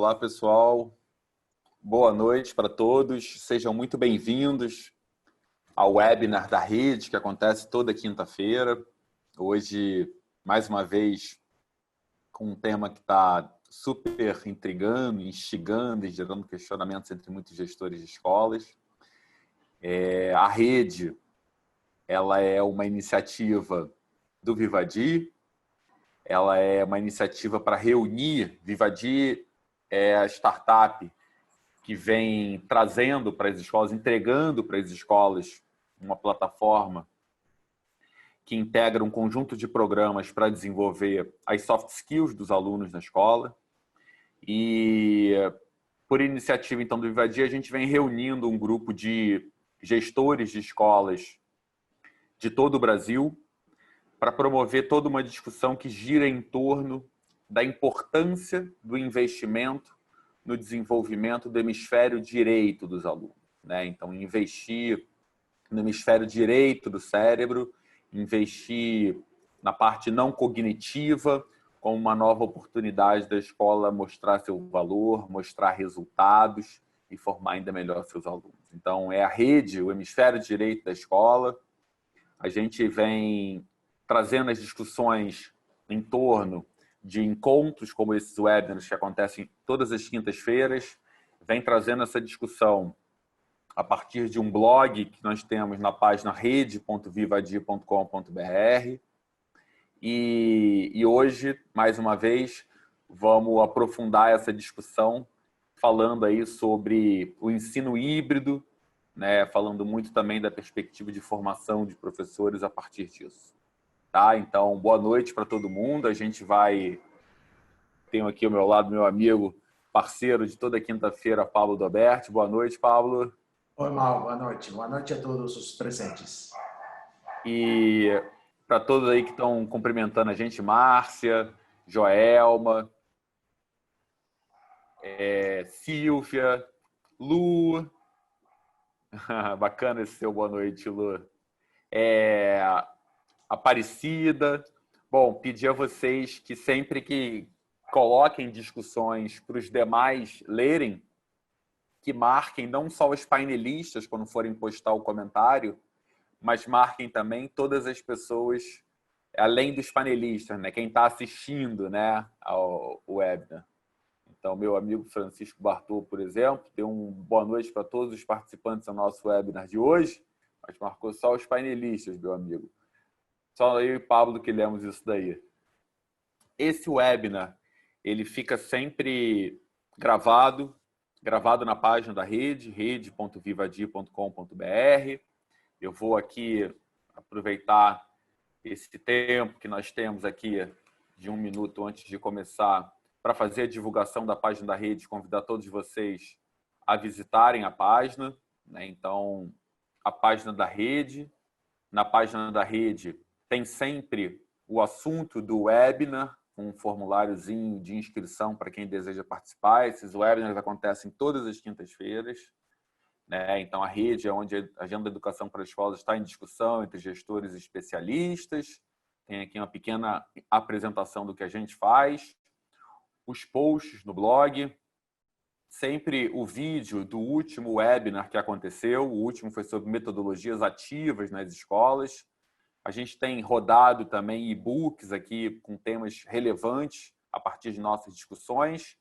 Olá, pessoal. Boa noite para todos. Sejam muito bem-vindos ao webinar da Rede, que acontece toda quinta-feira. Hoje, mais uma vez, com um tema que está super intrigando, instigando e gerando questionamentos entre muitos gestores de escolas. A Rede, ela é uma iniciativa do Vivadi. Ela é uma iniciativa para reunir. Vivadi é a startup que vem trazendo para as escolas, entregando para as escolas uma plataforma que integra um conjunto de programas para desenvolver as soft skills dos alunos na escola. E, por iniciativa, então, do Vivadi, a gente vem reunindo um grupo de gestores de escolas de todo o Brasil para promover toda uma discussão que gira em torno da importância do investimento no desenvolvimento do hemisfério direito dos alunos, né? Então, investir no hemisfério direito do cérebro, investir na parte não cognitiva, como uma nova oportunidade da escola mostrar seu valor, mostrar resultados e formar ainda melhor seus alunos. Então, é a rede, o hemisfério direito da escola. A gente vem trazendo as discussões em torno de encontros como esses webinars que acontecem todas as quintas-feiras, vem trazendo essa discussão a partir de um blog que nós temos na página rede.vivadi.com.br. E hoje, mais uma vez, vamos aprofundar essa discussão falando aí sobre o ensino híbrido, né? Falando muito também da perspectiva de formação de professores a partir disso. Tá? Então, boa noite para todo mundo. A gente vai... Tenho aqui ao meu lado meu amigo, parceiro de toda quinta-feira, Pablo Doberti. Boa noite, Pablo. Oi, Mal. Boa noite. Boa noite a todos os presentes. E para todos aí que estão cumprimentando a gente, Márcia, Joelma, Silvia, Lu. Bacana esse seu boa noite, Lu. Aparecida. Bom, pedir a vocês que sempre que coloquem discussões para os demais lerem, que marquem não só os painelistas quando forem postar o comentário, mas marquem também todas as pessoas, além dos panelistas, né? Quem está assistindo, né, ao webinar. Então, meu amigo Francisco Bartô, por exemplo, deu uma boa noite para todos os participantes do nosso webinar de hoje, mas marcou só os painelistas, meu amigo. Só eu e Pablo que lemos isso daí. Esse webinar, ele fica sempre gravado na página da rede, rede.vivadi.com.br. Eu vou aqui aproveitar esse tempo que nós temos aqui de 1 minuto antes de começar para fazer a divulgação da página da rede, convidar todos vocês a visitarem a página, né? Então, a página da rede. Na página da rede tem sempre o assunto do webinar, um formuláriozinho de inscrição para quem deseja participar. Esses webinars acontecem todas as quintas-feiras, né? Então, a rede é onde a agenda da educação para as escolas está em discussão entre gestores e especialistas. Tem aqui uma pequena apresentação do que a gente faz. Os posts no blog. Sempre o vídeo do último webinar que aconteceu. O último foi sobre metodologias ativas nas escolas. A gente tem rodado também e-books aqui com temas relevantes a partir de nossas discussões.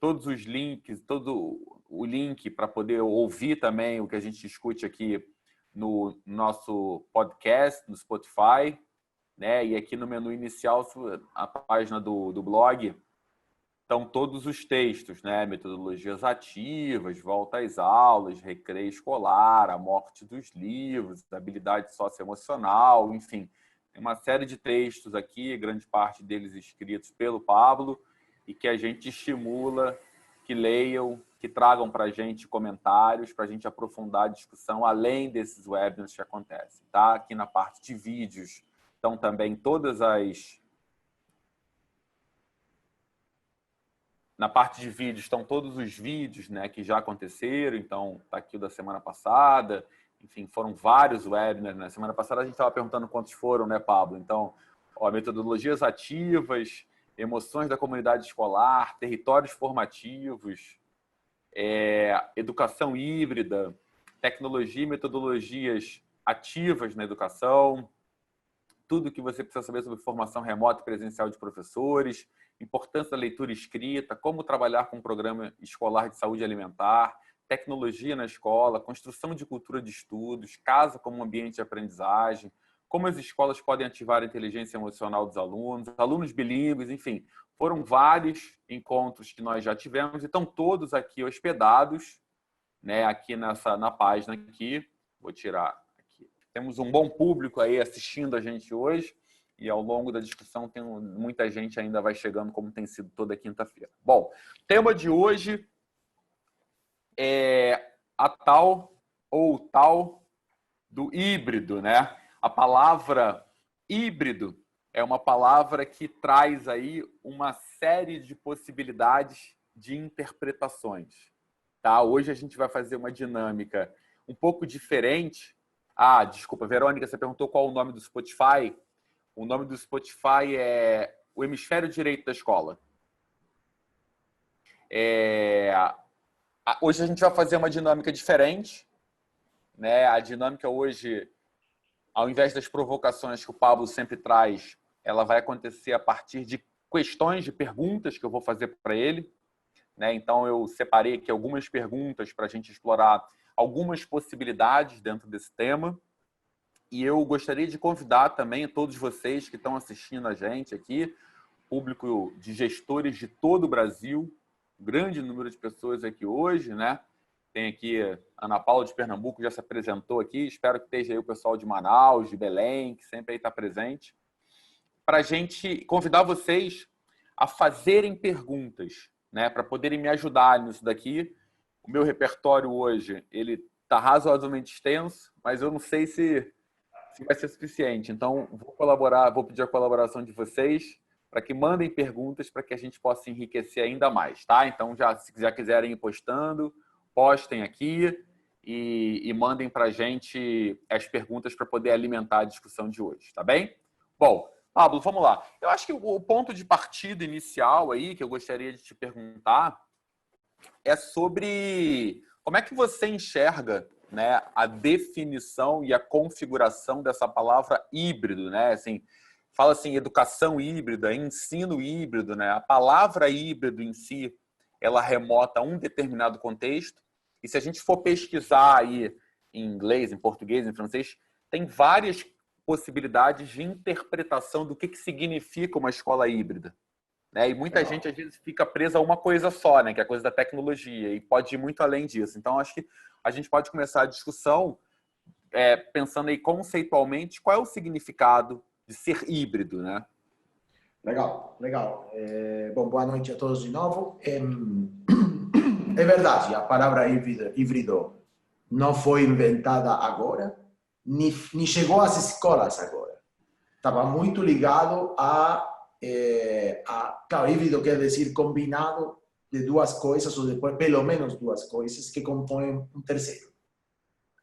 Todos os links, todo o link para poder ouvir também o que a gente discute aqui no nosso podcast, no Spotify, né? E aqui no menu inicial, a página do blog, estão todos os textos, né? Metodologias ativas, volta às aulas, recreio escolar, a morte dos livros, habilidade socioemocional, enfim. Tem uma série de textos aqui, grande parte deles escritos pelo Pablo, e que a gente estimula que leiam, que tragam para a gente comentários, para a gente aprofundar a discussão, além desses webinars que acontecem. Tá? Aqui na parte de vídeos estão também todas as... Na parte de vídeos estão todos os vídeos, né, que já aconteceram. Então, está aqui o da semana passada. Enfim, foram vários webinars. Na semana passada a gente estava perguntando quantos foram, né, Pablo? Então, metodologias ativas, emoções da comunidade escolar, territórios formativos, educação híbrida, tecnologia e metodologias ativas na educação, tudo que você precisa saber sobre formação remota e presencial de professores, importância da leitura escrita, como trabalhar com um programa escolar de saúde alimentar, tecnologia na escola, construção de cultura de estudos, casa como um ambiente de aprendizagem, como as escolas podem ativar a inteligência emocional dos alunos, alunos bilíngues, enfim. Foram vários encontros que nós já tivemos e estão todos aqui hospedados, né, aqui na página aqui. Vou tirar aqui. Temos um bom público aí assistindo a gente hoje e ao longo da discussão tem muita gente ainda vai chegando, como tem sido toda quinta-feira. Bom, o tema de hoje é a tal do híbrido, né? A palavra híbrido é uma palavra que traz aí uma série de possibilidades de interpretações. Tá? Hoje a gente vai fazer uma dinâmica um pouco diferente. Ah, desculpa, Verônica, você perguntou qual o nome do Spotify. O nome do Spotify é o Hemisfério Direito da Escola. Hoje a gente vai fazer uma dinâmica diferente, né? A dinâmica hoje, ao invés das provocações que o Pablo sempre traz, ela vai acontecer a partir de questões, de perguntas que eu vou fazer para ele, né? Então, eu separei aqui algumas perguntas para a gente explorar algumas possibilidades dentro desse tema. E eu gostaria de convidar também todos vocês que estão assistindo a gente aqui, público de gestores de todo o Brasil, um grande número de pessoas aqui hoje, né? Tem aqui a Ana Paula de Pernambuco, já se apresentou aqui. Espero que esteja aí o pessoal de Manaus, de Belém, que sempre aí está presente. Para a gente convidar vocês a fazerem perguntas, né? Para poderem me ajudar nisso daqui. O meu repertório hoje ele está razoavelmente extenso, mas eu não sei se vai ser suficiente. Então, vou pedir a colaboração de vocês para que mandem perguntas para que a gente possa enriquecer ainda mais, tá? Então, se já quiserem ir postando, postem aqui e mandem para a gente as perguntas para poder alimentar a discussão de hoje, tá bem? Bom, Pablo, vamos lá. Eu acho que o ponto de partida inicial aí que eu gostaria de te perguntar é sobre como é que você enxerga, né, a definição e a configuração dessa palavra híbrido, né? Assim, fala assim, educação híbrida, ensino híbrido, né? A palavra híbrido em si, ela remota a um determinado contexto. E se a gente for pesquisar aí em inglês, em português, em francês, tem várias possibilidades de interpretação do que significa uma escola híbrida. Né? E muita gente, às vezes, fica presa a uma coisa só, né? Que é a coisa da tecnologia, e pode ir muito além disso. Então, acho que a gente pode começar a discussão pensando aí conceitualmente qual é o significado de ser híbrido, né? Legal, legal. Bom, boa noite a todos de novo. É verdade, a palavra híbrido não foi inventada agora, nem chegou às escolas agora. Estava muito ligado claro, híbrido quer dizer combinado de duas coisas, ou depois pelo menos duas coisas que compõem um terceiro.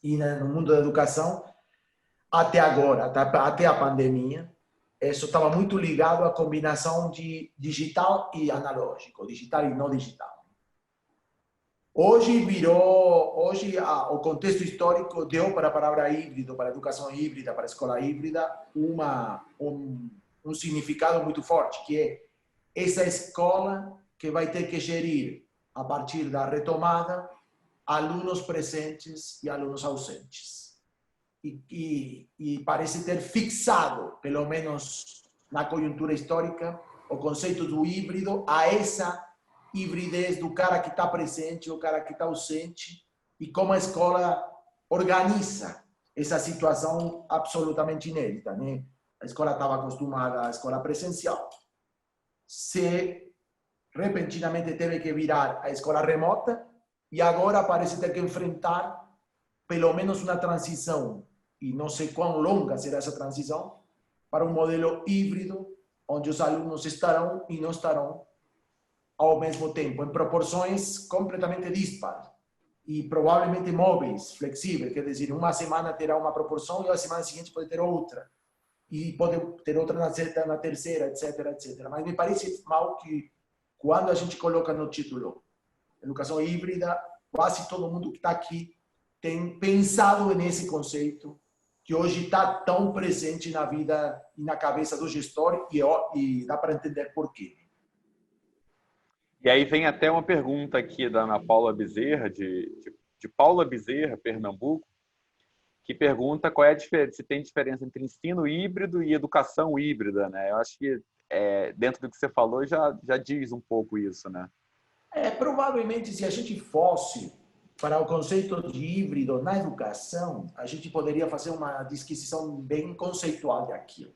E no mundo da educação, até agora, até a pandemia, isso estava muito ligado à combinação de digital e analógico, digital e não digital. Hoje o contexto histórico deu para a palavra híbrido, para a educação híbrida, para a escola híbrida, um significado muito forte, que é essa escola que vai ter que gerir, a partir da retomada, alunos presentes e alunos ausentes. E parece ter fixado, pelo menos na conjuntura histórica, o conceito do híbrido a essa hibridez do cara que está presente, o cara que está ausente, e como a escola organiza essa situação absolutamente inédita, né? A escola estava acostumada à escola presencial, se repentinamente teve que virar a escola remota, e agora parece ter que enfrentar pelo menos uma transição, e não sei quão longa será essa transição, para um modelo híbrido, onde os alunos estarão e não estarão ao mesmo tempo, em proporções completamente dispares e provavelmente móveis, flexíveis, quer dizer, uma semana terá uma proporção e a semana seguinte pode ter outra. e pode ter outra na terceira, etc, etc. Mas me parece mal que quando a gente coloca no título educação híbrida, quase todo mundo que está aqui tem pensado nesse conceito que hoje está tão presente na vida e na cabeça do gestor e dá para entender por quê. E aí vem até uma pergunta aqui da Ana Paula Bezerra, de Paula Bezerra, Pernambuco, que pergunta qual é a diferença, se tem diferença entre ensino híbrido e educação híbrida, né? Eu acho que dentro do que você falou já diz um pouco isso, né? Provavelmente, se a gente fosse para o conceito de híbrido na educação, a gente poderia fazer uma disquisição bem conceitual daquilo.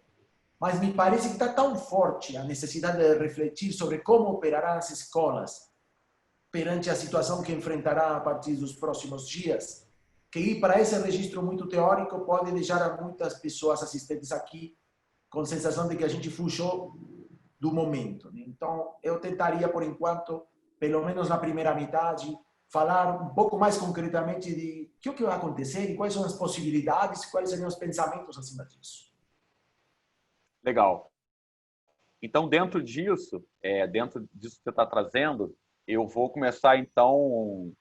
Mas me parece que está tão forte a necessidade de refletir sobre como operarão as escolas perante a situação que enfrentará a partir dos próximos dias, que ir para esse registro muito teórico pode deixar a muitas pessoas assistentes aqui com a sensação de que a gente fugiu do momento. Então, eu tentaria, por enquanto, pelo menos na primeira metade, falar um pouco mais concretamente de o que vai acontecer e quais são as possibilidades, quais seriam os pensamentos acima disso. Legal. Então, dentro disso que você está trazendo, eu vou começar, então,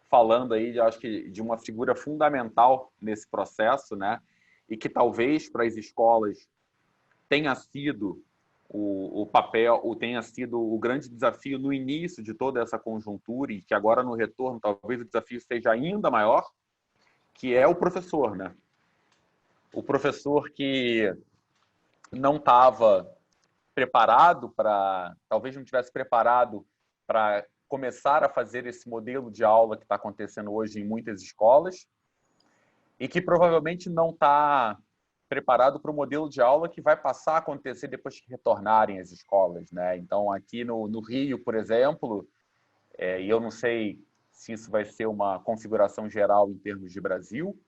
falando aí, acho que, de uma figura fundamental nesse processo, né? E que talvez para as escolas tenha sido o papel, ou tenha sido o grande desafio no início de toda essa conjuntura e que agora no retorno talvez o desafio seja ainda maior, que é o professor, né? O professor que não estava preparado talvez não tivesse preparado para começar a fazer esse modelo de aula que está acontecendo hoje em muitas escolas e que provavelmente não está preparado para o modelo de aula que vai passar a acontecer depois que retornarem as escolas, né? Então, aqui no Rio, por exemplo, e eu não sei se isso vai ser uma configuração geral em termos de Brasil,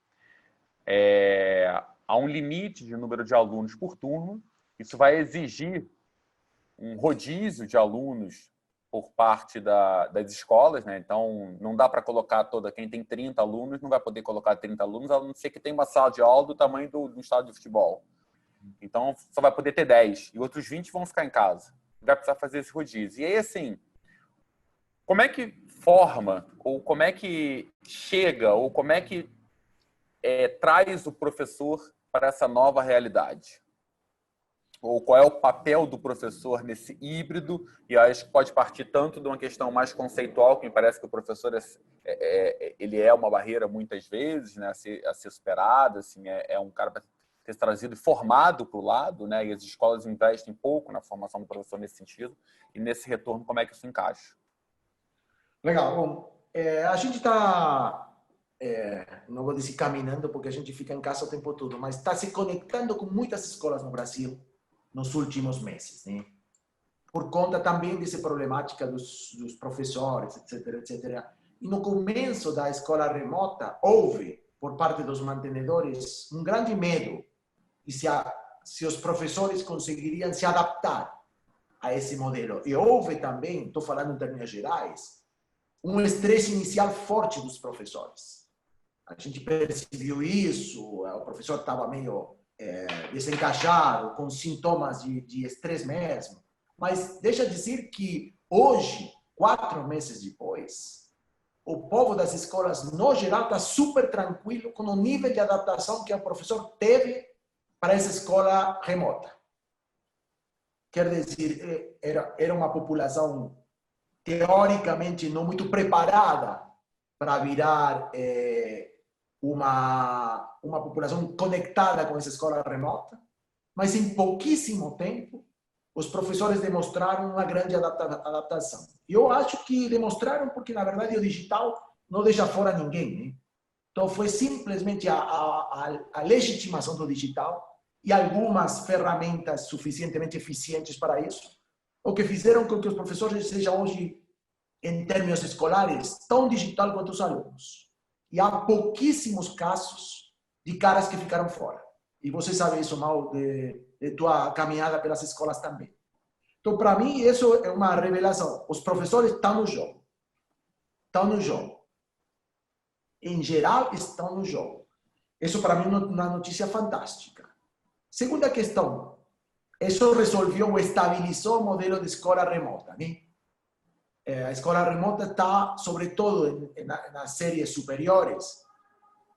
há um limite de número de alunos por turno. Isso vai exigir um rodízio de alunos por parte das escolas, né? Então, não dá para colocar quem tem 30 alunos, não vai poder colocar 30 alunos, a não ser que tenha uma sala de aula do tamanho do estádio de futebol. Então, só vai poder ter 10, e outros 20 vão ficar em casa. Vai precisar fazer esse rodízio. E aí, assim, como é que forma, ou como é que chega, ou como é que traz o professor para essa nova realidade? Ou qual é o papel do professor nesse híbrido? E acho que pode partir tanto de uma questão mais conceitual, que me parece que o professor ele é uma barreira muitas vezes, né, a ser superada, assim, é um cara para ter trazido e formado para o lado, né, e as escolas investem pouco na formação do professor nesse sentido, e nesse retorno, como é que isso encaixa? Legal. Bom, a gente está, não vou dizer caminhando, porque a gente fica em casa o tempo todo, mas está se conectando com muitas escolas no Brasil nos últimos meses, né? Por conta também dessa problemática dos professores, etc, etc. E no começo da escola remota, houve, por parte dos mantenedores, um grande medo de se os professores conseguiriam se adaptar a esse modelo. E houve também, estou falando em termos gerais, um estresse inicial forte dos professores. A gente percebeu isso, o professor estava meio desencaixado, com sintomas de estresse mesmo. Mas deixa eu dizer que hoje, 4 meses depois, o povo das escolas, no geral, está super tranquilo com o nível de adaptação que o professor teve para essa escola remota. Quer dizer, era uma população teoricamente não muito preparada para virar uma população conectada com essa escola remota, mas em pouquíssimo tempo os professores demonstraram uma grande adaptação. E eu acho que demonstraram porque, na verdade, o digital não deixa fora ninguém, né? Então, foi simplesmente a legitimação do digital e algumas ferramentas suficientemente eficientes para isso, o que fizeram com que os professores sejam hoje, em termos escolares, tão digital quanto os alunos. E há pouquíssimos casos de caras que ficaram fora. E você sabe isso, Mal, de tua caminhada pelas escolas também. Então, para mim, isso é uma revelação. Os professores estão no jogo. Estão no jogo. Em geral, estão no jogo. Isso, para mim, é uma notícia fantástica. Segunda questão, isso resolveu ou estabilizou o modelo de escola remota, né? A escola remota está, sobretudo, nas séries superiores,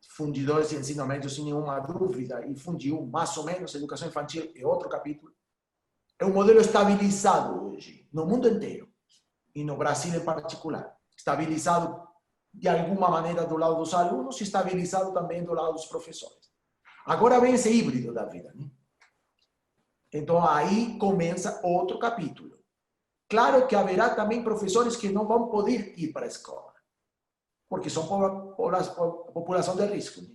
fundidores de ensino médio, sem nenhuma dúvida, e fundiu mais ou menos, educação infantil é outro capítulo. É um modelo estabilizado hoje, no mundo inteiro, e no Brasil em particular. Estabilizado, de alguma maneira, do lado dos alunos, e estabilizado também do lado dos professores. Agora vem esse híbrido da vida, né? Então, aí começa outro capítulo. Claro que haverá também professores que não vão poder ir para a escola, porque são população de risco, né?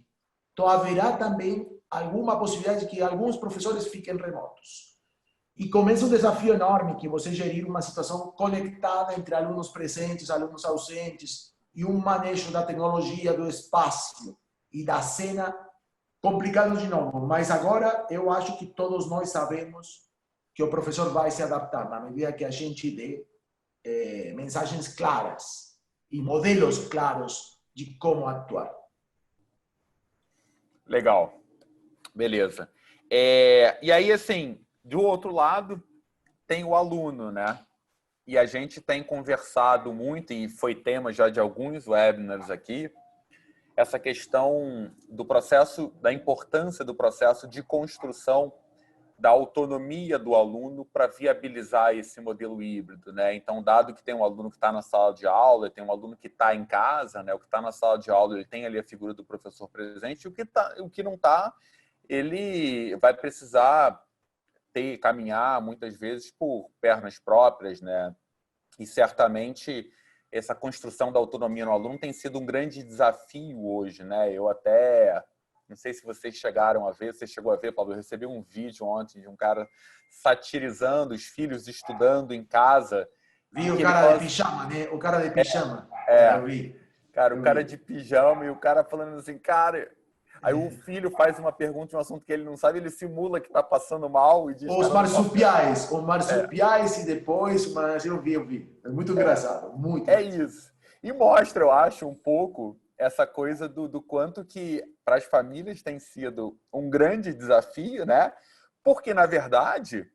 Então, haverá também alguma possibilidade de que alguns professores fiquem remotos. E começa um desafio enorme, que você gerir uma situação conectada entre alunos presentes, alunos ausentes, e um manejo da tecnologia, do espaço e da cena complicado de novo. Mas agora eu acho que todos nós sabemos que o professor vai se adaptar na medida que a gente dê mensagens claras e modelos claros de como atuar. Legal. Beleza. E aí, assim, do outro lado, tem o aluno, né? E a gente tem conversado muito, e foi tema já de alguns webinars aqui, essa questão do processo, da importância do processo de construção da autonomia do aluno para viabilizar esse modelo híbrido, né? Então, dado que tem um aluno que está na sala de aula, tem um aluno que está em casa, né? O que está na sala de aula, ele tem ali a figura do professor presente, e o que não está, ele vai precisar caminhar muitas vezes por pernas próprias, né? E certamente essa construção da autonomia no aluno tem sido um grande desafio hoje, né? Eu até não sei se vocês chegaram a ver, você chegou a ver, Pablo, eu recebi um vídeo ontem de um cara satirizando os filhos estudando em casa. Vi o cara de pijama, né? O cara de pijama. Eu vi. Cara, o cara de pijama e o cara falando assim, cara... Aí o filho faz uma pergunta de um assunto que ele não sabe, ele simula que está passando mal e diz... Os marsupiais e depois... Mas eu vi. É muito engraçado, muito. É isso. E mostra, eu acho, um pouco essa coisa do quanto que para as famílias tem sido um grande desafio, né? Porque, na verdade,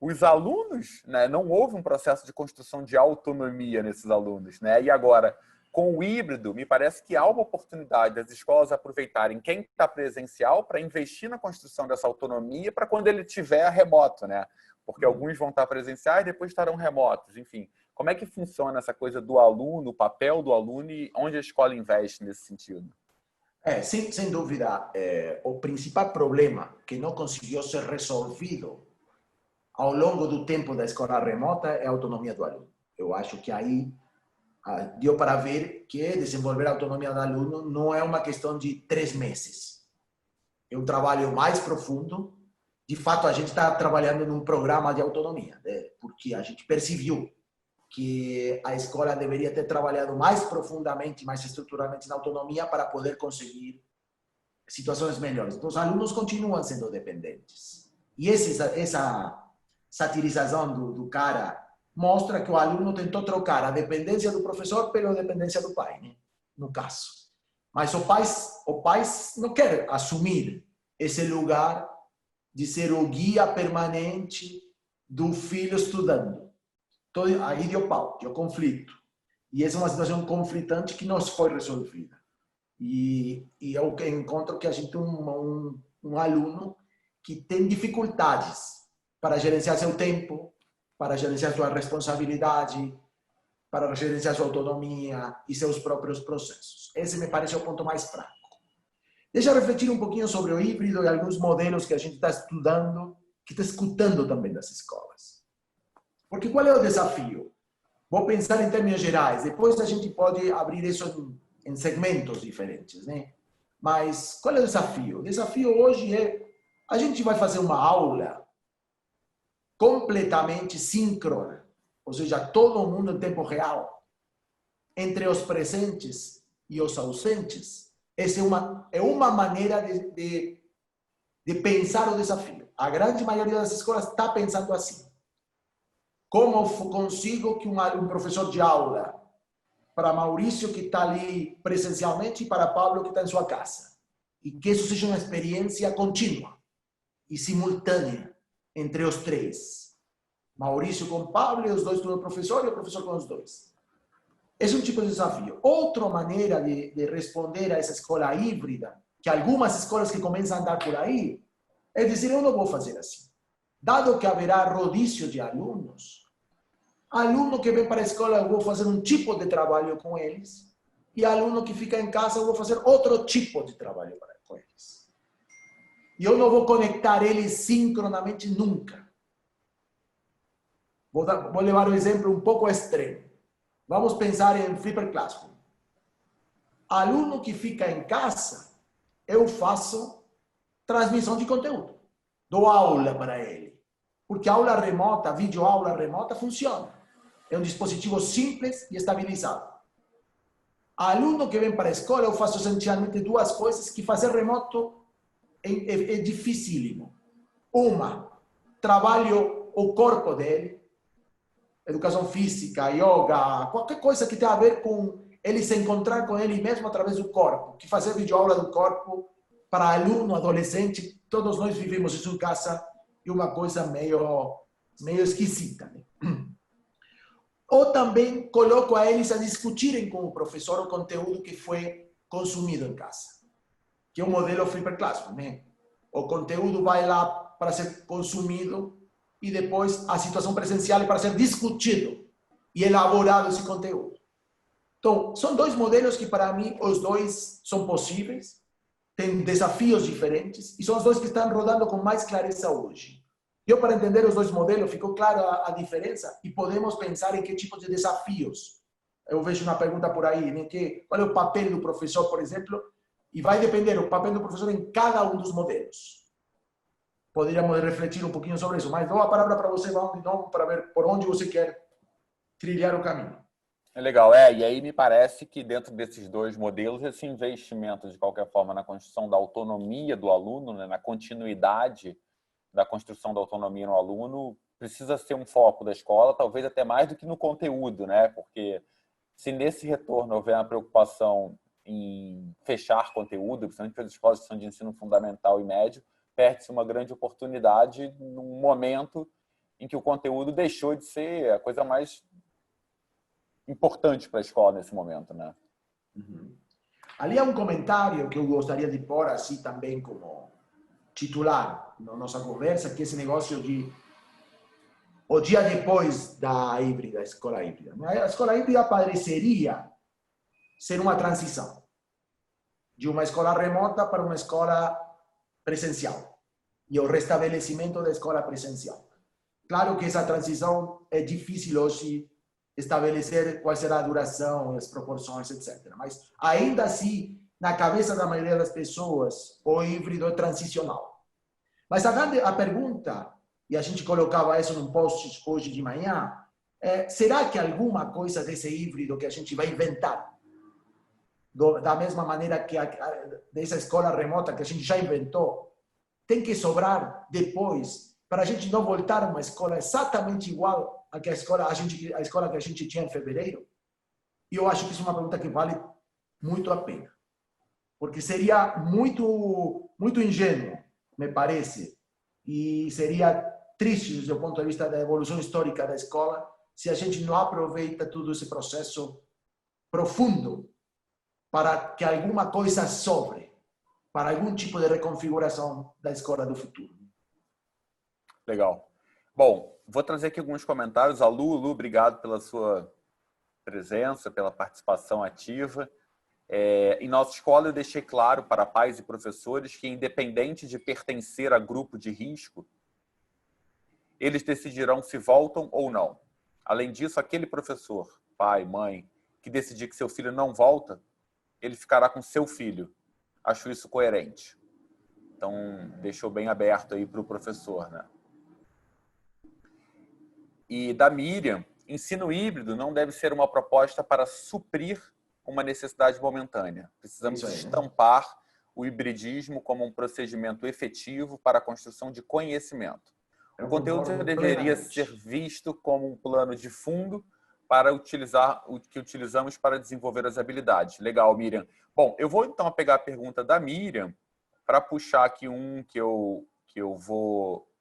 os alunos, né, não houve um processo de construção de autonomia nesses alunos, né? E agora, com o híbrido, me parece que há uma oportunidade das escolas aproveitarem quem está presencial para investir na construção dessa autonomia para quando ele estiver remoto, né? Porque alguns vão estar presenciais e depois estarão remotos, enfim. Como é que funciona essa coisa do aluno, o papel do aluno e onde a escola investe nesse sentido? Sem dúvida, o principal problema que não conseguiu ser resolvido ao longo do tempo da escola remota é a autonomia do aluno. Eu acho que aí deu para ver que desenvolver a autonomia do aluno não é uma questão de 3 meses. É um trabalho mais profundo. De fato, a gente está trabalhando num programa de autonomia, né? Porque a gente percebeu que a escola deveria ter trabalhado mais profundamente, mais estruturalmente na autonomia para poder conseguir situações melhores. Então, os alunos continuam sendo dependentes. E essa satirização do cara mostra que o aluno tentou trocar a dependência do professor pela dependência do pai, né? No caso. Mas o pai não quer assumir esse lugar de ser o guia permanente do filho estudando. Então, aí deu pau, deu conflito. E essa é uma situação conflitante que não foi resolvida. E eu encontro que a gente tem um aluno que tem dificuldades para gerenciar seu tempo, para gerenciar sua responsabilidade, para gerenciar sua autonomia e seus próprios processos. Esse me parece o ponto mais fraco. Deixa eu refletir um pouquinho sobre o híbrido e alguns modelos que a gente está estudando, que está escutando também das escolas. Porque qual é o desafio? Vou pensar em termos gerais, depois a gente pode abrir isso em segmentos diferentes, né? Mas qual é o desafio? O desafio hoje é, a gente vai fazer uma aula completamente síncrona, ou seja, todo mundo em tempo real, entre os presentes e os ausentes. Essa é uma maneira de pensar o desafio. A grande maioria das escolas está pensando assim. Como consigo que um professor de aula, para Maurício que está ali presencialmente e para Pablo que está em sua casa, e que isso seja uma experiência contínua. e simultânea entre os três. Maurício com Pablo e os dois com o professor e o professor com os dois. Esse é um tipo de desafio. Outra maneira de responder a essa escola híbrida, que algumas escolas que começam a andar por aí, é dizer, eu não vou fazer assim. Dado que haverá rodízio de alunos, aluno que vem para a escola, eu vou fazer um tipo de trabalho com eles, e aluno que fica em casa, eu vou fazer outro tipo de trabalho com eles. E eu não vou conectar eles sincronamente nunca. Vou levar um exemplo um pouco extremo. Vamos pensar em Flipper Classroom. Aluno que fica em casa, eu faço transmissão de conteúdo. Dou aula para ele. Porque aula remota, videoaula remota, funciona. É um dispositivo simples e estabilizado. Aluno que vem para a escola, eu faço essencialmente duas coisas que fazer remoto é dificílimo. Uma, trabalho o corpo dele, educação física, yoga, qualquer coisa que tenha a ver com ele se encontrar com ele mesmo através do corpo, que fazer videoaula do corpo para aluno, adolescente, todos nós vivemos isso em casa e uma coisa meio esquisita, né? Ou também coloco a eles a discutirem com o professor o conteúdo que foi consumido em casa, que é o modelo Flipper Classroom, né? O conteúdo vai lá para ser consumido e depois a situação presencial é para ser discutido e elaborado esse conteúdo. Então, são dois modelos que para mim os dois são possíveis, têm desafios diferentes e são os dois que estão rodando com mais clareza hoje. Eu, para entender os dois modelos, ficou clara a diferença e podemos pensar em que tipo de desafios. Eu vejo uma pergunta por aí, né? Qual é o papel do professor, por exemplo, e vai depender o papel do professor em cada um dos modelos. Poderíamos refletir um pouquinho sobre isso, mas dou a palavra para você, vamos de novo, para ver por onde você quer trilhar o caminho. É legal, e aí me parece que dentro desses dois modelos, esse investimento, de qualquer forma, na construção da autonomia do aluno, né, na continuidade da construção da autonomia no aluno, precisa ser um foco da escola, talvez até mais do que no conteúdo, né? Porque se nesse retorno houver uma preocupação em fechar conteúdo, principalmente para as escolas que são de ensino fundamental e médio, perde-se uma grande oportunidade num momento em que o conteúdo deixou de ser a coisa mais importante para a escola nesse momento, né? Uhum. Ali há um comentário que eu gostaria de pôr assim também como titular na nossa conversa, que é esse negócio de o dia depois da híbrida, escola híbrida. A escola híbrida pareceria ser uma transição de uma escola remota para uma escola presencial e o restabelecimento da escola presencial. Claro que essa transição é difícil hoje estabelecer qual será a duração, as proporções, etc. Mas ainda assim, na cabeça da maioria das pessoas, o híbrido é transicional. Mas a pergunta, e a gente colocava isso num post hoje de manhã, será que alguma coisa desse híbrido que a gente vai inventar, da mesma maneira que dessa escola remota que a gente já inventou, tem que sobrar depois para a gente não voltar a uma escola exatamente igual à a escola que a gente tinha em fevereiro? E eu acho que isso é uma pergunta que vale muito a pena. Porque seria muito ingênuo, me parece, e seria triste do ponto de vista da evolução histórica da escola se a gente não aproveita todo esse processo profundo para que alguma coisa sobre, para algum tipo de reconfiguração da escola do futuro. Legal. Bom, vou trazer aqui alguns comentários. A Lu, obrigado pela sua presença, pela participação ativa. Em nossa escola, eu deixei claro para pais e professores que, independente de pertencer a grupo de risco, eles decidirão se voltam ou não. Além disso, aquele professor, pai, mãe, que decidir que seu filho não volta, ele ficará com seu filho. Acho isso coerente. Então, deixou bem aberto aí para o professor, né? E da Miriam, ensino híbrido não deve ser uma proposta para suprir uma necessidade momentânea. Precisamos estampar o hibridismo como um procedimento efetivo para a construção de conhecimento. O conteúdo deveria ser visto como um plano de fundo para utilizar o que utilizamos para desenvolver as habilidades. Legal, Miriam. Bom, eu vou então pegar a pergunta da Miriam para puxar aqui um que que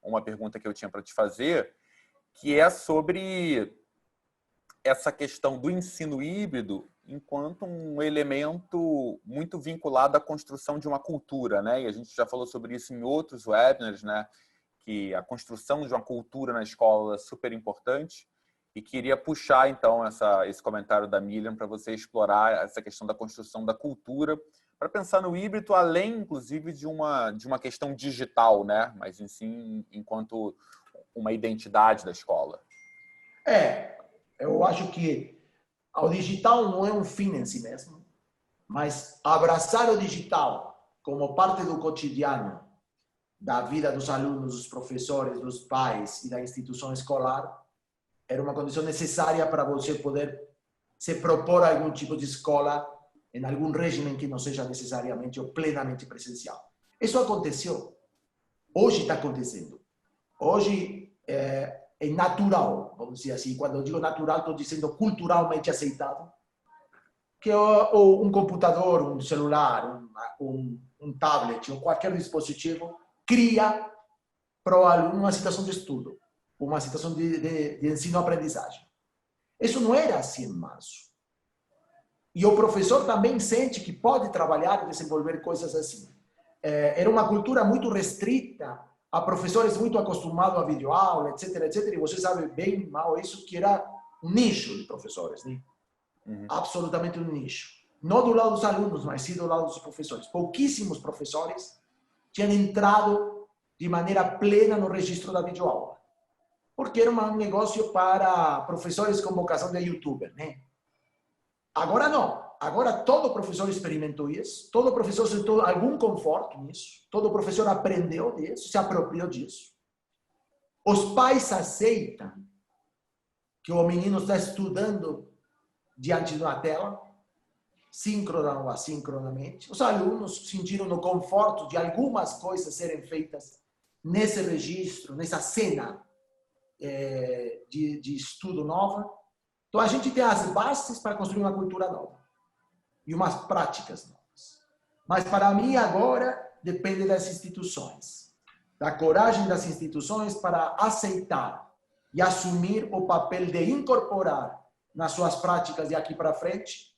uma pergunta que eu tinha para te fazer, que é sobre essa questão do ensino híbrido enquanto um elemento muito vinculado à construção de uma cultura, né? E a gente já falou sobre isso em outros webinars, né? Que a construção de uma cultura na escola é super importante. E queria puxar, então, esse comentário da Miriam para você explorar essa questão da construção da cultura, para pensar no híbrido, além, inclusive, de uma questão digital, né? Mas, em si, enquanto uma identidade da escola. Eu acho que o digital não é um fim em si mesmo, mas abraçar o digital como parte do cotidiano da vida dos alunos, dos professores, dos pais e da instituição escolar era uma condição necessária para você poder se propor a algum tipo de escola em algum regime que não seja necessariamente ou plenamente presencial. Isso aconteceu. Hoje está acontecendo. Hoje é natural, vamos dizer assim. Quando eu digo natural, estou dizendo culturalmente aceitado, que um computador, um celular, um tablet ou qualquer dispositivo cria para o aluno uma situação de estudo, uma situação de ensino-aprendizagem. Isso não era assim em março. E o professor também sente que pode trabalhar e desenvolver coisas assim. Era uma cultura muito restrita a professores muito acostumados a videoaula, etc, etc. E você sabe bem mal isso, que era um nicho de professores, né? Absolutamente um nicho. Não do lado dos alunos, mas sim do lado dos professores. Pouquíssimos professores tinham entrado de maneira plena no registro da videoaula. Porque era um negócio para professores com vocação de youtuber, né? Agora não. Agora todo professor experimentou isso, todo professor sentiu algum conforto nisso, todo professor aprendeu disso, se apropriou disso. Os pais aceitam que o menino está estudando diante de uma tela, síncrona ou assincronamente. Os alunos sentiram o conforto de algumas coisas serem feitas nesse registro, nessa cena de estudo nova. Então a gente tem as bases para construir uma cultura nova e umas práticas novas. Mas para mim agora depende das instituições, da coragem das instituições para aceitar e assumir o papel de incorporar nas suas práticas de aqui para frente,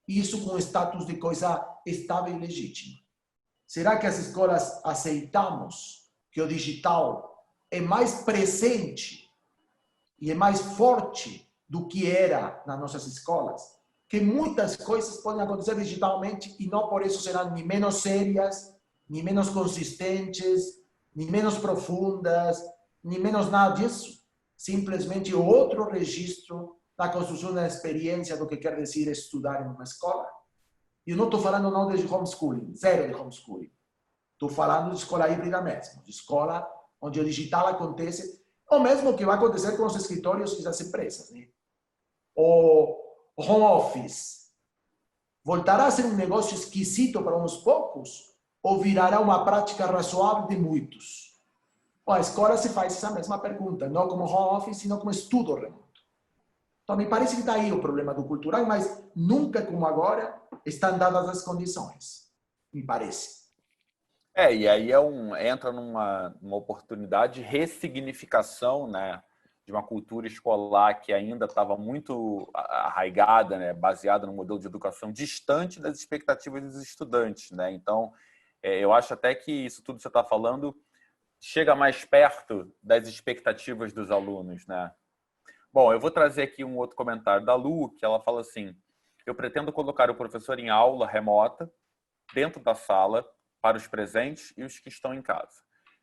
isso com status de coisa estável e legítima. Será que as escolas aceitamos que o digital é mais presente e é mais forte do que era nas nossas escolas? Que muitas coisas podem acontecer digitalmente e não por isso serão nem menos sérias, nem menos consistentes, nem menos profundas, nem menos nada disso. Simplesmente outro registro da construção da experiência do que quer dizer estudar em uma escola. E eu não estou falando não de homeschooling, zero de homeschooling. Estou falando de escola híbrida mesmo, de escola onde o digital acontece, ou mesmo que vai acontecer com os escritórios e as empresas, né? O home office voltará a ser um negócio esquisito para uns poucos ou virará uma prática razoável de muitos? A escola se faz essa mesma pergunta, não como home office, sino como estudo remoto. Então, me parece que está aí o problema do cultural, mas nunca como agora estão dadas as condições, me parece. E aí entra numa oportunidade de ressignificação, né, de uma cultura escolar que ainda estava muito arraigada, né, baseada no modelo de educação distante das expectativas dos estudantes, né? Então, eu acho até que isso tudo que você está falando chega mais perto das expectativas dos alunos, né? Bom, eu vou trazer aqui um outro comentário da Lu, que ela fala assim: eu pretendo colocar o professor em aula remota, dentro da sala, para os presentes e os que estão em casa.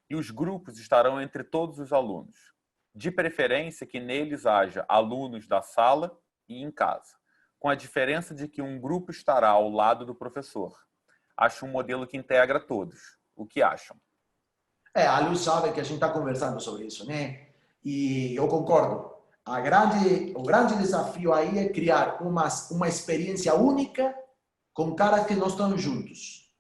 E os grupos estarão entre todos os alunos. De preferência que neles haja alunos da sala e em casa, com a diferença de que um grupo estará ao lado do professor. Acho um modelo que integra todos. O que acham? A Lu sabe que a gente está conversando sobre isso, né? E eu concordo. O grande desafio aí é criar uma experiência única com caras que não estão juntos.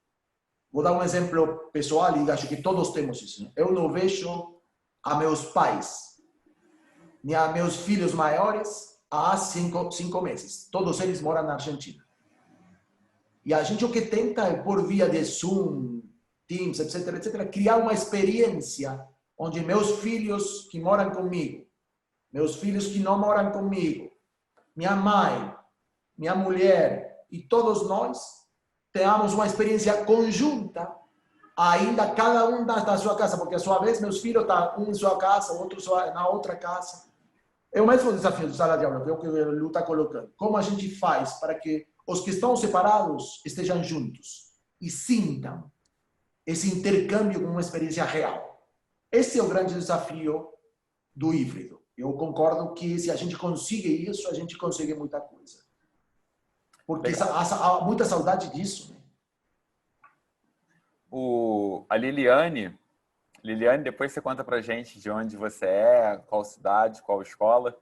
Vou dar um exemplo pessoal e acho que todos temos isso. Eu não vejo a meus pais nem a meus filhos maiores há 5 meses. Todos eles moram na Argentina. E a gente o que tenta é por via de Zoom, Teams, etc, etc, criar uma experiência onde meus filhos que moram comigo, meus filhos que não moram comigo, minha mãe, minha mulher e todos nós tenhamos uma experiência conjunta, ainda cada um da sua casa, porque a sua vez meus filhos estão um em sua casa, outro na outra casa. É o mesmo desafio do sala de aula, que é o que o Lu está colocando. Como a gente faz para que os que estão separados estejam juntos e sintam esse intercâmbio com uma experiência real? Esse é o grande desafio do híbrido. Eu concordo que se a gente consegue isso, a gente consegue muita coisa. Porque há muita saudade disso. Né? A Liliane, depois você conta pra gente de onde você é, qual cidade, qual escola.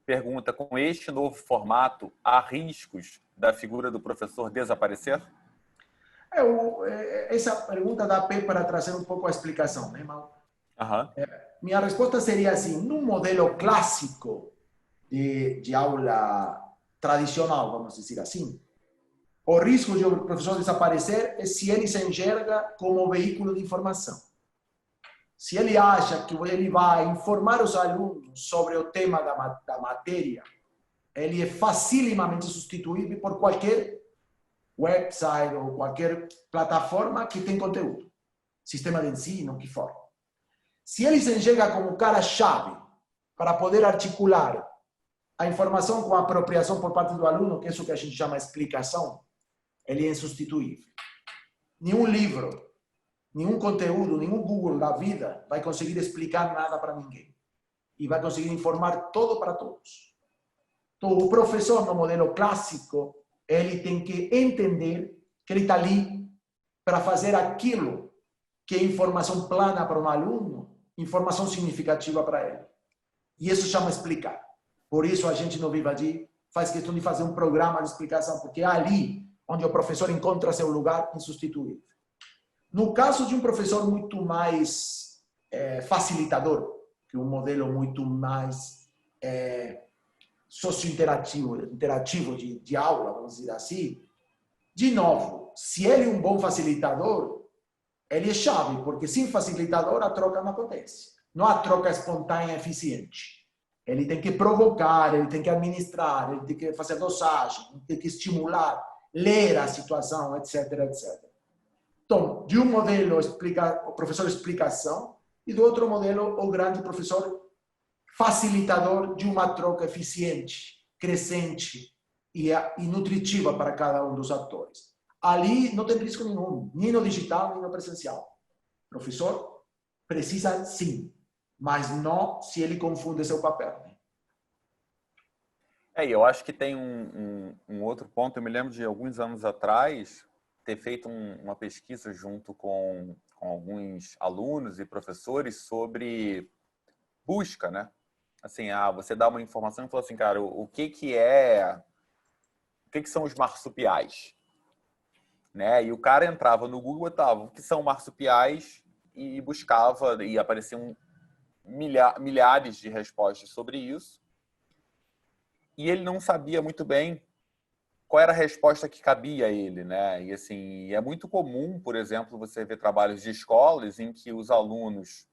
Pergunta, com este novo formato, há riscos da figura do professor desaparecer? Essa pergunta dá pé para trazer um pouco a explicação, né, irmão? Uhum. Minha resposta seria assim, num modelo clássico de aula tradicional, vamos dizer assim, o risco de o professor desaparecer é se ele se enxerga como veículo de informação. Se ele acha que ele vai informar os alunos sobre o tema da matéria, ele é facilmente substituível por qualquer website ou qualquer plataforma que tem conteúdo, sistema de ensino, o que for. Se ele se enxerga como cara-chave para poder articular a informação com a apropriação por parte do aluno, que é isso que a gente chama de explicação, ele é insubstituível. Nenhum livro, nenhum conteúdo, nenhum Google da vida vai conseguir explicar nada para ninguém. E vai conseguir informar todo para todos. Então, o professor, no modelo clássico, ele tem que entender que ele está ali para fazer aquilo que é informação plana para um aluno, informação significativa para ele. E isso chama explicar. Por isso a gente no Vivadi faz questão de fazer um programa de explicação, porque é ali onde o professor encontra seu lugar insubstituível. No caso de um professor muito mais facilitador, que um modelo muito mais interativo de aula, vamos dizer assim, de novo, se ele é um bom facilitador, ele é chave, porque sem facilitador a troca não acontece. Não há troca espontânea e eficiente. Ele tem que provocar, ele tem que administrar, ele tem que fazer dosagem, ele tem que estimular, ler a situação, etc, etc. Então, de um modelo, o professor explicação, e do outro modelo, o grande professor facilitador de uma troca eficiente, crescente e nutritiva para cada um dos atores. Ali não tem risco nenhum, nem no digital, nem no presencial. O professor precisa sim, mas não se ele confunde seu papel. Né? Eu acho que tem um outro ponto. Eu me lembro de alguns anos atrás ter feito uma pesquisa junto com alguns alunos e professores sobre busca, né? Assim, você dá uma informação e fala assim, cara, o que são os marsupiais? Né? E o cara entrava no Google e botava o que são marsupiais e buscava, e apareciam milhares de respostas sobre isso. E ele não sabia muito bem qual era a resposta que cabia a ele, né? E assim, é muito comum, por exemplo, você ver trabalhos de escolas em que os alunos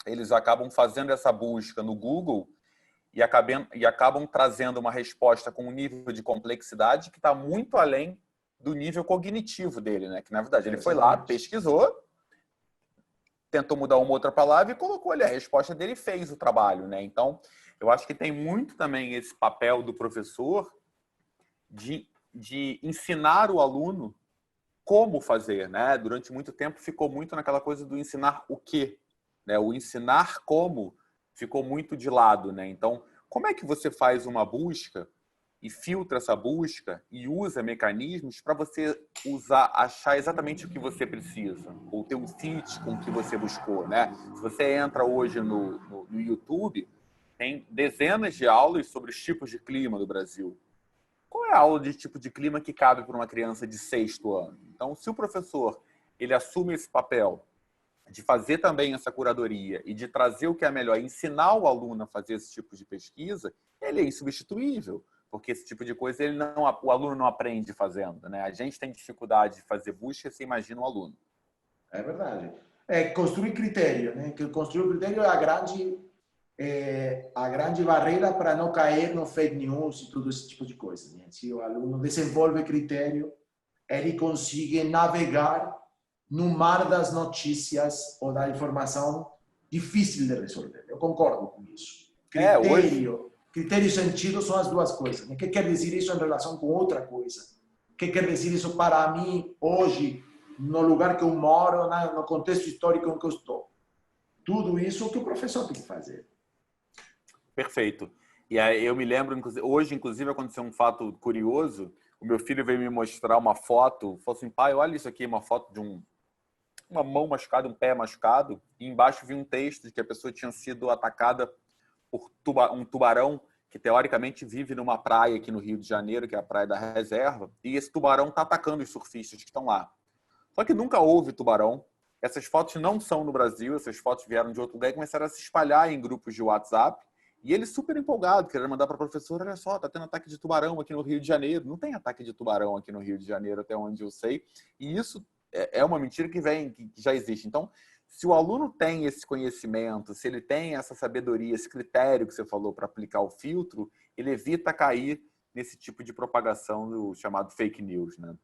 eles acabam fazendo essa busca no Google e acabam trazendo uma resposta com um nível de complexidade que está muito além do nível cognitivo dele, né? Que na verdade ele foi lá, pesquisou, tentou mudar uma outra palavra e colocou ali a resposta dele e fez o trabalho, né? Então, eu acho que tem muito também esse papel do professor de ensinar o aluno como fazer, né? Durante muito tempo ficou muito naquela coisa do ensinar o quê, né? O ensinar como ficou muito de lado, né? Então, como é que você faz uma busca e filtra essa busca e usa mecanismos para você achar exatamente o que você precisa, ou ter um fit com o que você buscou, né? Se você entra hoje no YouTube, tem dezenas de aulas sobre os tipos de clima do Brasil. Qual é a aula de tipo de clima que cabe para uma criança de 6º ano? Então, se o professor ele assume esse papel de fazer também essa curadoria e de trazer o que é melhor, ensinar o aluno a fazer esse tipo de pesquisa, ele é insubstituível, porque esse tipo de coisa o aluno não aprende fazendo, né? A gente tem dificuldade de fazer busca, você imagina o aluno. É verdade. É construir critério, né? Que construir o critério é a grande barreira para não cair no fake news e todo esse tipo de coisa. Né? Se o aluno desenvolve critério, ele consegue navegar no mar das notícias ou da informação difícil de resolver. Eu concordo com isso. Hoje, Critério e sentido são as duas coisas. O que quer dizer isso em relação com outra coisa? O que quer dizer isso para mim hoje, no lugar que eu moro, no contexto histórico em que eu estou? Tudo isso que o professor tem que fazer. perfeito. E aí eu me lembro, hoje, inclusive, aconteceu um fato curioso. O meu filho veio me mostrar uma foto, falou assim, pai, olha isso aqui, uma foto de uma mão machucada, um pé machucado, e embaixo vi um texto de que a pessoa tinha sido atacada por um tubarão que, teoricamente, vive numa praia aqui no Rio de Janeiro, que é a Praia da Reserva, e esse tubarão está atacando os surfistas que estão lá. Só que nunca houve tubarão. Essas fotos não são no Brasil, essas fotos vieram de outro lugar e começaram a se espalhar em grupos de WhatsApp. E ele super empolgado, querendo mandar para a professora, olha só, tá tendo ataque de tubarão aqui no Rio de Janeiro. Não tem ataque de tubarão aqui no Rio de Janeiro, até onde eu sei. E isso é uma mentira que já existe. Então, se o aluno tem esse conhecimento, se ele tem essa sabedoria, esse critério que você falou para aplicar o filtro, ele evita cair nesse tipo de propagação do chamado fake news, né?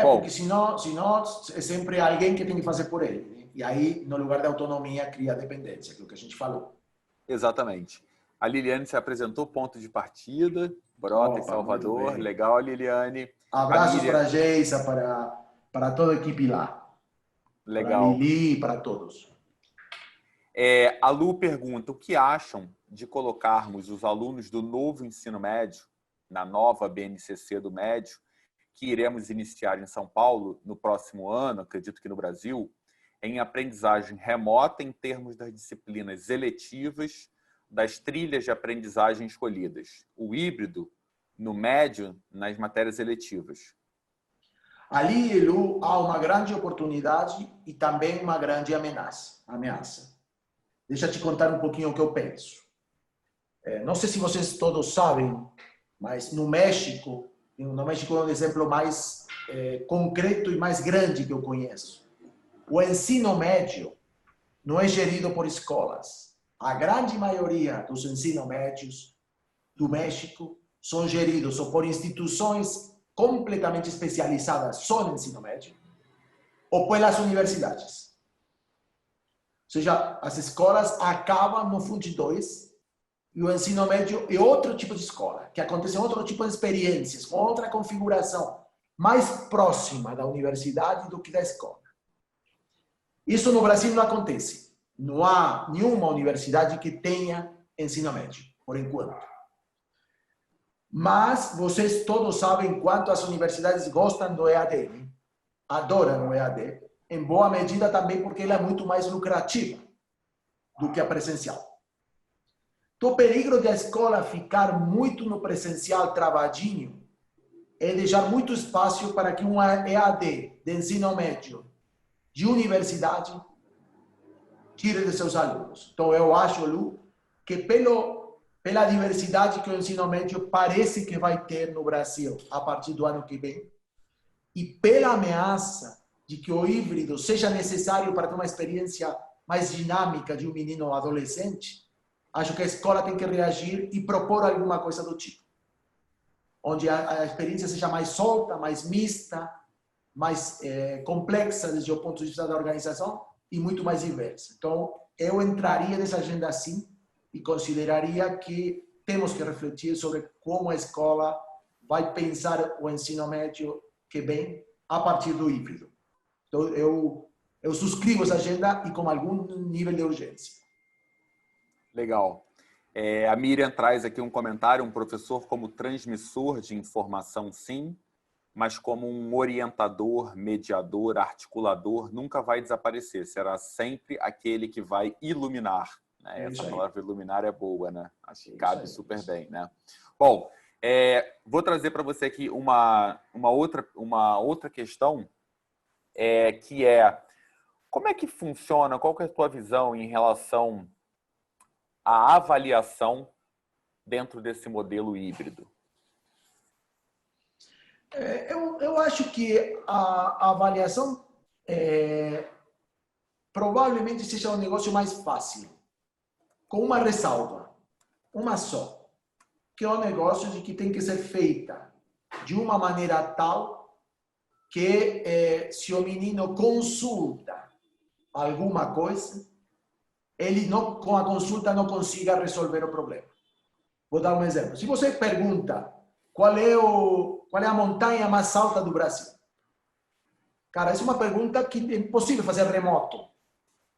Porque senão é sempre alguém que tem que fazer por ele. Né? E aí, no lugar da autonomia, cria dependência, que é o que a gente falou. Exatamente. A Liliane se apresentou, ponto de partida, brota em Opa, muito Salvador. bem. Legal, Liliane. A Abraços Miriam, para a Geisa, para toda a equipe lá. Para a legal. Lili e para todos. A Lu pergunta, o que acham de colocarmos os alunos do novo ensino médio, na nova BNCC do médio, que iremos iniciar em São Paulo no próximo ano, acredito que no Brasil, em aprendizagem remota em termos das disciplinas eletivas, das trilhas de aprendizagem escolhidas. O híbrido, no médio, nas matérias eletivas. Ali, Elu, há uma grande oportunidade e também uma grande ameaça. Deixa eu te contar um pouquinho o que eu penso. Não sei se vocês todos sabem, mas no México é um exemplo mais concreto e mais grande que eu conheço. O ensino médio não é gerido por escolas. A grande maioria dos ensinos médios do México são geridos ou por instituições completamente especializadas só no ensino médio ou pelas universidades. Ou seja, as escolas acabam no Fund 2 e o ensino médio é outro tipo de escola, que acontece em outro tipo de experiências, com outra configuração, mais próxima da universidade do que da escola. Isso no Brasil não acontece. Não há nenhuma universidade que tenha ensino médio, por enquanto. Mas vocês todos sabem quanto as universidades gostam do EAD, né? Adoram o EAD, em boa medida também porque ela é muito mais lucrativa do que a presencial. Então, o perigo de a escola ficar muito no presencial travadinho é deixar muito espaço para que um EAD de ensino médio de universidade tire de seus alunos. Então, eu acho, Lu, que pela diversidade que o ensino médio parece que vai ter no Brasil a partir do ano que vem, e pela ameaça de que o híbrido seja necessário para ter uma experiência mais dinâmica de um menino ou adolescente, acho que a escola tem que reagir e propor alguma coisa do tipo. Onde a experiência seja mais solta, mais mista, mais complexa desde o ponto de vista da organização e muito mais diversa. Então, eu entraria nessa agenda assim e consideraria que temos que refletir sobre como a escola vai pensar o ensino médio que vem a partir do híbrido. Então, eu subscrevo essa agenda e com algum nível de urgência. Legal. A Miriam traz aqui um comentário, um professor como transmissor de informação, sim, mas como um orientador, mediador, articulador, nunca vai desaparecer. Será sempre aquele que vai iluminar. Né? Essa palavra iluminar é boa, né? Acho que cabe super bem, né? Bom, vou trazer para você aqui uma outra questão, que é como é que funciona, qual que é a tua visão em relação à avaliação dentro desse modelo híbrido? Eu acho que a avaliação provavelmente seja um negócio mais fácil, com uma ressalva, uma só, que é um negócio de que tem que ser feita de uma maneira tal que se o menino consulta alguma coisa, ele não, com a consulta não consiga resolver o problema. Vou dar um exemplo. Se você pergunta qual é a montanha mais alta do Brasil, cara, essa é uma pergunta que é impossível fazer remoto,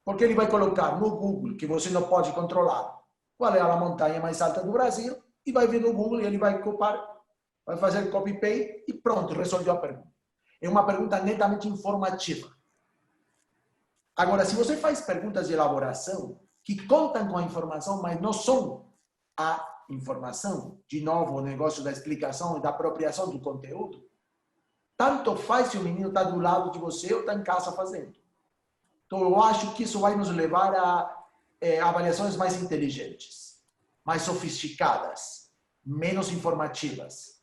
porque ele vai colocar no Google, que você não pode controlar, qual é a montanha mais alta do Brasil, e vai vir no Google e ele vai copiar, vai fazer copy-paste e pronto, resolveu a pergunta. É uma pergunta netamente informativa. Agora, se você faz perguntas de elaboração que contam com a informação, mas não são a informação, de novo, o negócio da explicação e da apropriação do conteúdo, tanto faz se o menino está do lado de você ou está em casa fazendo. Então, eu acho que isso vai nos levar a avaliações mais inteligentes, mais sofisticadas, menos informativas.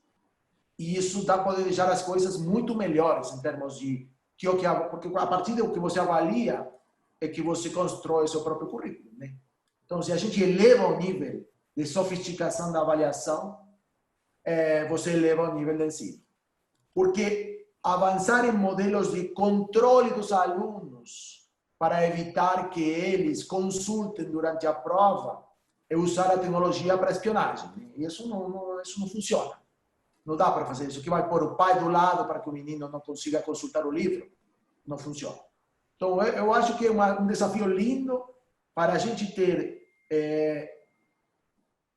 E isso dá para deixar as coisas muito melhores em termos de porque a partir do que você avalia é que você constrói seu próprio currículo, né? Então, se a gente eleva o nível de sofisticação da avaliação, você eleva o nível de ensino. Porque avançar em modelos de controle dos alunos para evitar que eles consultem durante a prova é usar a tecnologia para espionagem. E isso não funciona. Não dá para fazer isso. Que vai pôr o pai do lado para que o menino não consiga consultar o livro. Não funciona. Então, eu acho que é um desafio lindo para a gente ter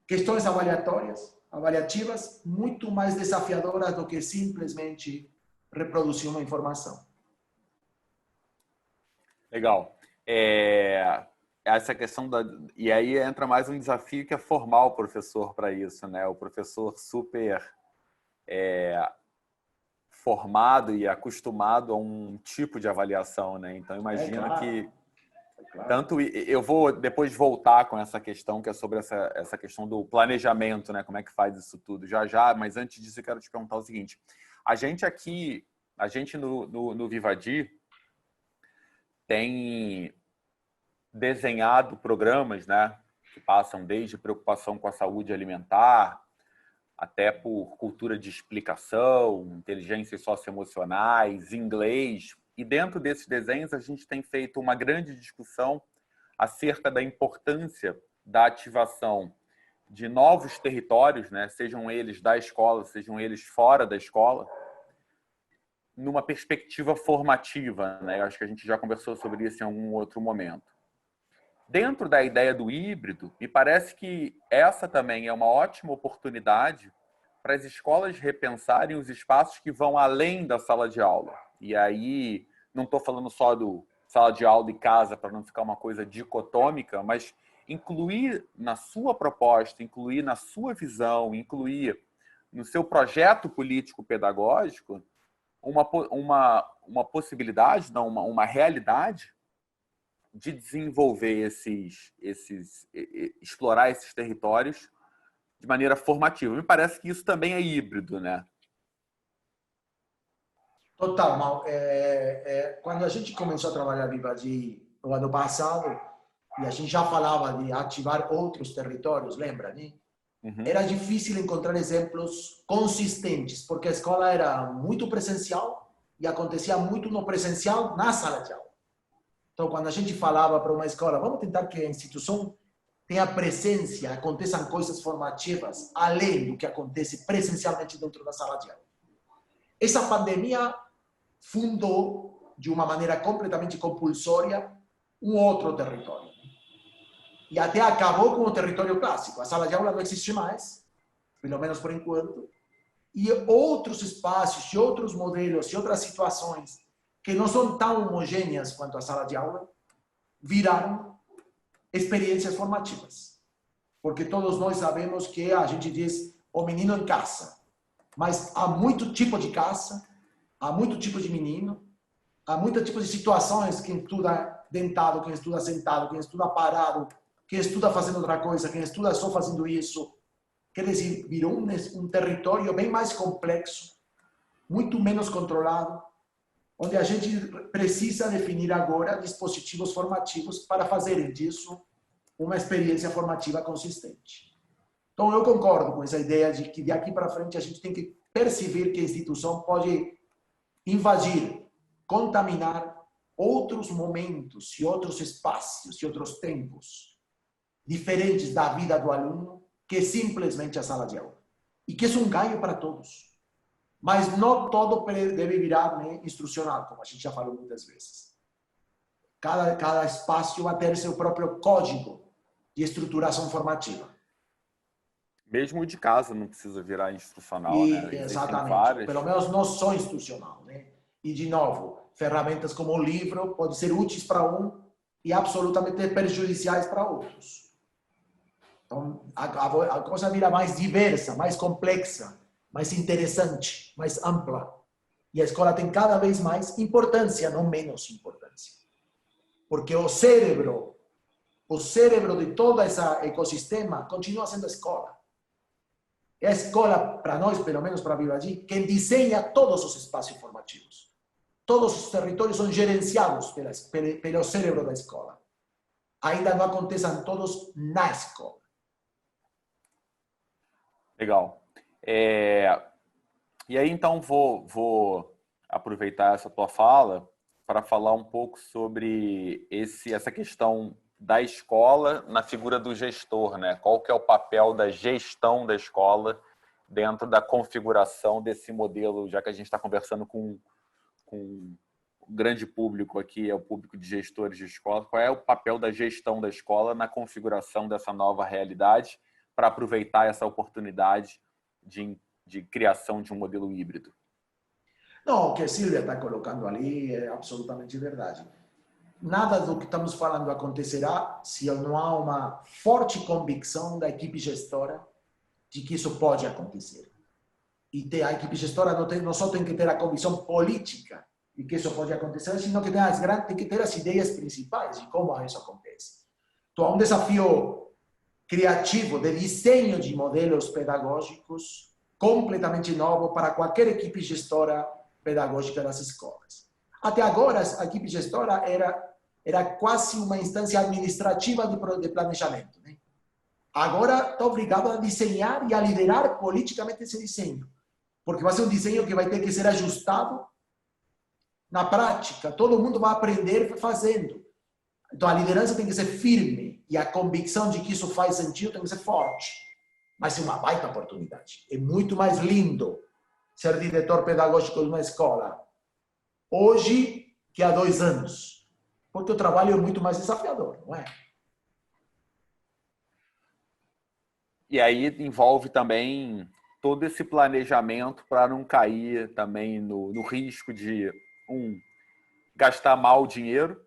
questões avaliativas, muito mais desafiadoras do que simplesmente reproduzir uma informação. Legal. Essa questão e aí entra mais um desafio que é formar o professor para isso, né? O professor super formado e acostumado a um tipo de avaliação, né? Então, imagino claro. que Claro. tanto eu vou depois voltar com essa questão que é sobre essa questão do planejamento, né? Como é que faz isso tudo já, mas antes disso eu quero te perguntar o seguinte: a gente no Vivadi tem desenhado programas, né? Que passam desde preocupação com a saúde alimentar até por cultura de explicação, inteligências socioemocionais, inglês. E dentro desses desenhos, a gente tem feito uma grande discussão acerca da importância da ativação de novos territórios, né? Sejam eles da escola, sejam eles fora da escola, numa perspectiva formativa, né? Eu acho que a gente já conversou sobre isso em algum outro momento. Dentro da ideia do híbrido, me parece que essa também é uma ótima oportunidade para as escolas repensarem os espaços que vão além da sala de aula. E aí, não estou falando só do sala de aula e casa, para não ficar uma coisa dicotômica, mas incluir na sua proposta, incluir na sua visão, incluir no seu projeto político-pedagógico uma possibilidade, não, uma realidade de desenvolver explorar esses territórios de maneira formativa. Me parece que isso também é híbrido, né? Total, Mal. Quando a gente começou a trabalhar Vivadi no ano passado, e a gente já falava de ativar outros territórios, lembra, né? Uhum. Era difícil encontrar exemplos consistentes, porque a escola era muito presencial e acontecia muito no presencial na sala de aula. Então, quando a gente falava para uma escola, vamos tentar que a instituição tenha presença, aconteçam coisas formativas, além do que acontece presencialmente dentro da sala de aula. Essa pandemia fundou, de uma maneira completamente compulsória, um outro território. E até acabou com o território clássico. A sala de aula não existe mais, pelo menos por enquanto. E outros espaços, e outros modelos, e outras situações que não são tão homogêneas quanto a sala de aula, viraram experiências formativas. Porque todos nós sabemos que a gente diz o menino em casa. Mas há muito tipo de casa, há muito tipo de menino, há muito tipo de situações, quem estuda deitado, quem estuda sentado, quem estuda parado, quem estuda fazendo outra coisa, quem estuda só fazendo isso. Quer dizer, virou um território bem mais complexo, muito menos controlado, onde a gente precisa definir agora dispositivos formativos para fazer disso uma experiência formativa consistente. Então, eu concordo com essa ideia de que daqui para frente a gente tem que perceber que a instituição pode invadir, contaminar outros momentos e outros espaços e outros tempos diferentes da vida do aluno que simplesmente a sala de aula. E que isso é um ganho para todos. Mas não todo deve virar, né, instrucional, como a gente já falou muitas vezes. Cada espaço vai ter seu próprio código de estruturação formativa. Mesmo de casa não precisa virar instrucional, né? Exatamente. Várias... Pelo menos não só instrucional, né? E, de novo, ferramentas como o livro podem ser úteis para um e absolutamente prejudiciais para outros. Então, a coisa vira mais diversa, mais complexa, mais interessante, mais ampla. E a escola tem cada vez mais importância, não menos importância. Porque o cérebro de todo esse ecossistema continua sendo a escola. É a escola, para nós, pelo menos para Vivagi, quem desenha todos os espaços formativos. Todos os territórios são gerenciados pelo cérebro da escola. Ainda não acontecem todos na escola. Legal. E aí, então, vou aproveitar essa tua fala para falar um pouco sobre essa questão da escola na figura do gestor, né? Qual que é o papel da gestão da escola dentro da configuração desse modelo, já que a gente está conversando com um grande público aqui, é o público de gestores de escola, qual é o papel da gestão da escola na configuração dessa nova realidade para aproveitar essa oportunidade de criação de um modelo híbrido? Não, o que a Silvia está colocando ali é absolutamente verdade. Nada do que estamos falando acontecerá se não há uma forte convicção da equipe gestora de que isso pode acontecer. E a equipe gestora não só tem que ter a convicção política de que isso pode acontecer, sino que tem que ter as ideias principais de como isso acontece. Então, há um desafio criativo de desenho de modelos pedagógicos completamente novo para qualquer equipe gestora pedagógica das escolas. Até agora, a equipe gestora era quase uma instância administrativa de planejamento, né? Agora está obrigado a desenhar e a liderar politicamente esse desenho, porque vai ser um desenho que vai ter que ser ajustado na prática. Todo mundo vai aprender fazendo. Então, a liderança tem que ser firme e a convicção de que isso faz sentido tem que ser forte. Mas é uma baita oportunidade. É muito mais lindo ser diretor pedagógico de uma escola hoje que há 2 anos. Porque o trabalho é muito mais desafiador, não é? E aí envolve também todo esse planejamento para não cair também no risco de, gastar mal o dinheiro,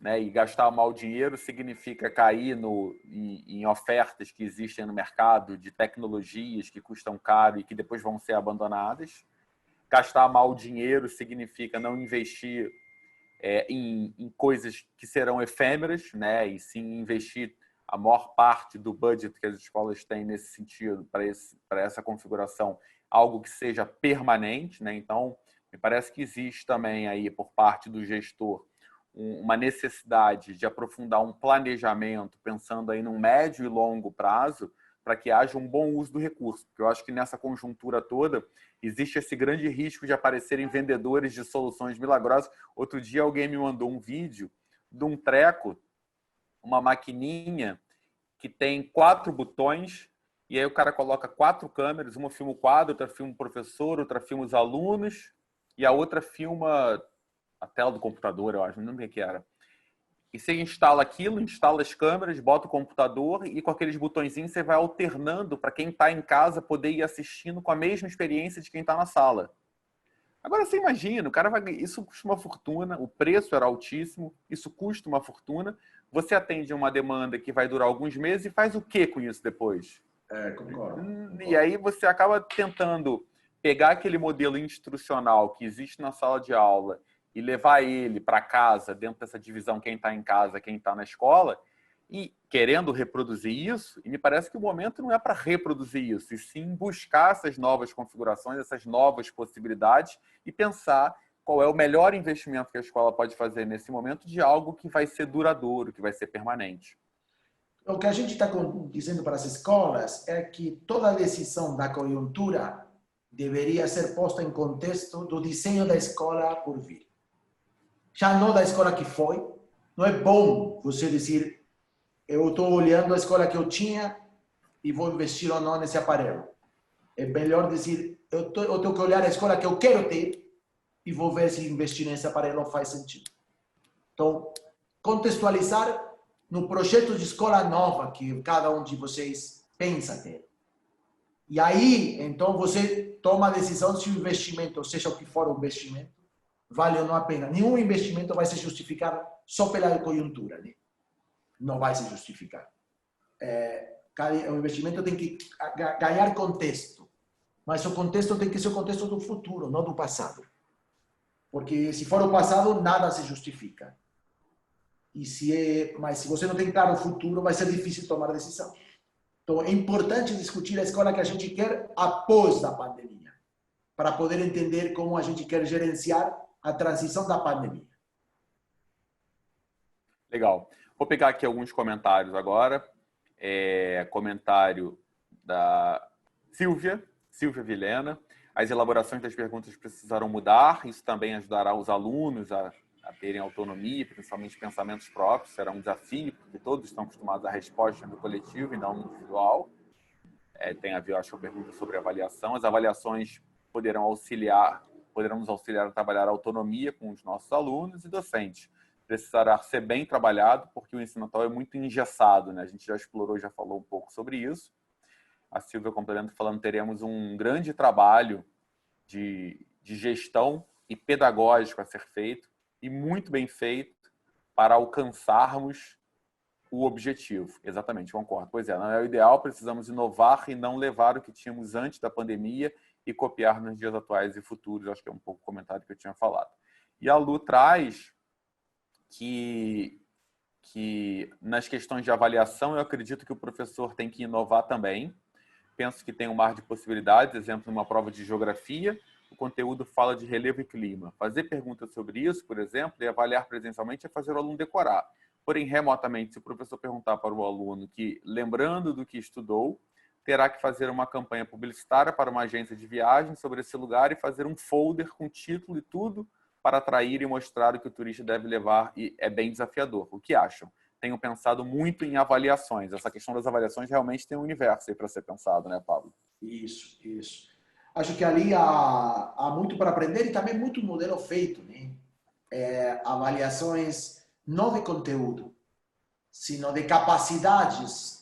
né? E gastar mal o dinheiro significa cair em ofertas que existem no mercado de tecnologias que custam caro e que depois vão ser abandonadas. Gastar mal o dinheiro significa não investir em coisas que serão efêmeras, né? E sim investir a maior parte do budget que as escolas têm nesse sentido, para essa configuração, algo que seja permanente, né? Então, me parece que existe também aí, por parte do gestor, uma necessidade de aprofundar um planejamento, pensando aí num médio e longo prazo, para que haja um bom uso do recurso. Porque eu acho que nessa conjuntura toda existe esse grande risco de aparecerem vendedores de soluções milagrosas. Outro dia alguém me mandou um vídeo de um treco, uma maquininha que tem 4 botões, e aí o cara coloca 4 câmeras, uma filma o quadro, outra filma o professor, outra filma os alunos, e a outra filma a tela do computador, eu acho, não lembro o que era. E você instala aquilo, instala as câmeras, bota o computador e com aqueles botõezinhos você vai alternando para quem está em casa poder ir assistindo com a mesma experiência de quem está na sala. Agora você imagina, o cara isso custa uma fortuna, o preço era altíssimo, isso custa uma fortuna, você atende uma demanda que vai durar alguns meses e faz o que com isso depois? Concordo. E aí você acaba tentando pegar aquele modelo instrucional que existe na sala de aula e levar ele para casa, dentro dessa divisão quem está em casa, quem está na escola, e querendo reproduzir isso, e me parece que o momento não é para reproduzir isso, e sim buscar essas novas configurações, essas novas possibilidades, e pensar qual é o melhor investimento que a escola pode fazer nesse momento de algo que vai ser duradouro, que vai ser permanente. O que a gente está dizendo para as escolas é que toda decisão da conjuntura deveria ser posta em contexto do desenho da escola por vir. Já não da escola que foi. Não é bom você dizer, eu estou olhando a escola que eu tinha e vou investir ou não nesse aparelho. É melhor dizer, eu tenho que olhar a escola que eu quero ter e vou ver se investir nesse aparelho faz sentido. Então, contextualizar no projeto de escola nova que cada um de vocês pensa ter. E aí, então, você toma a decisão se o investimento, seja o que for o investimento, vale ou não a pena. Nenhum investimento vai se justificar só pela conjuntura, né? Não vai se justificar. O investimento tem que ganhar contexto, mas o contexto tem que ser o contexto do futuro, não do passado. Porque se for o passado, nada se justifica. Mas se você não tem claro o futuro, vai ser difícil tomar decisão. Então, é importante discutir a escola que a gente quer após a pandemia, para poder entender como a gente quer gerenciar a transição da pandemia. Legal. Vou pegar aqui alguns comentários agora. Comentário da Silvia Vilhena. As elaborações das perguntas precisaram mudar. Isso também ajudará os alunos a terem autonomia, principalmente pensamentos próprios. Será um desafio, porque todos estão acostumados à resposta no coletivo e não no individual. Tem a ver, acho que a pergunta sobre avaliação. As avaliações poderão nos auxiliar a trabalhar a autonomia com os nossos alunos e docentes. Precisará ser bem trabalhado, porque o ensino atual é muito engessado, né? A gente já explorou, já falou um pouco sobre isso. A Silvia complementa falando, teremos um grande trabalho de gestão e pedagógico a ser feito, e muito bem feito, para alcançarmos o objetivo. Exatamente, concordo. Pois é, não é o ideal, precisamos inovar e não levar o que tínhamos antes da pandemia e copiar nos dias atuais e futuros. Acho que é um pouco o comentário que eu tinha falado. E a Lu traz que nas questões de avaliação, eu acredito que o professor tem que inovar também. Penso que tem um mar de possibilidades, exemplo, numa prova de geografia, o conteúdo fala de relevo e clima. Fazer perguntas sobre isso, por exemplo, e avaliar presencialmente é fazer o aluno decorar. Porém, remotamente, se o professor perguntar para o aluno que, lembrando do que estudou, terá que fazer uma campanha publicitária para uma agência de viagem sobre esse lugar e fazer um folder com título e tudo para atrair e mostrar o que o turista deve levar, e é bem desafiador. O que acham? Tenho pensado muito em avaliações. Essa questão das avaliações realmente tem um universo aí para ser pensado, né, Pablo? Isso. Acho que ali há muito para aprender e também muito modelo feito, né? Avaliações não de conteúdo, sino de capacidades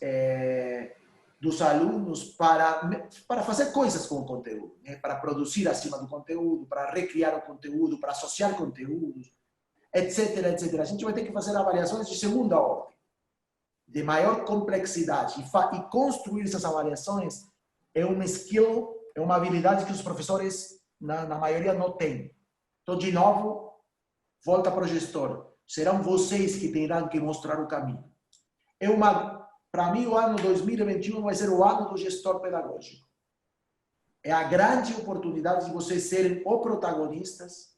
dos alunos para fazer coisas com o conteúdo, né? Para produzir acima do conteúdo, para recriar o conteúdo, para associar conteúdos, etc, etc. A gente vai ter que fazer avaliações de segunda ordem, de maior complexidade. E construir essas avaliações é um skill, é uma habilidade que os professores, na maioria, não têm. Então, de novo, volta para o gestor. Serão vocês que terão que mostrar o caminho. Para mim, o ano 2021 vai ser o ano do gestor pedagógico. É a grande oportunidade de vocês serem os protagonistas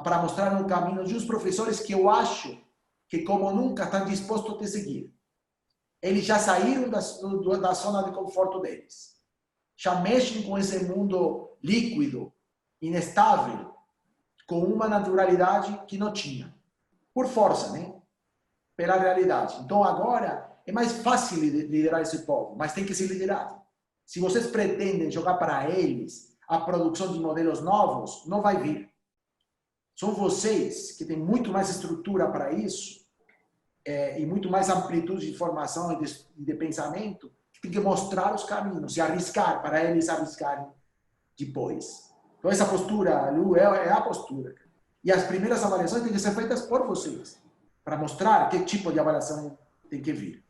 para mostrar um caminho de uns professores que eu acho que, como nunca, estão dispostos a te seguir. Eles já saíram da zona de conforto deles. Já mexem com esse mundo líquido, inestável, com uma naturalidade que não tinha. Por força, né? Pela realidade. Então, agora, é mais fácil liderar esse povo, mas tem que ser liderado. Se vocês pretendem jogar para eles a produção de modelos novos, não vai vir. São vocês que têm muito mais estrutura para isso e muito mais amplitude de formação e de pensamento, que tem que mostrar os caminhos e arriscar para eles arriscarem depois. Então, essa postura, Lu, é a postura. E as primeiras avaliações têm que ser feitas por vocês, para mostrar que tipo de avaliação tem que vir.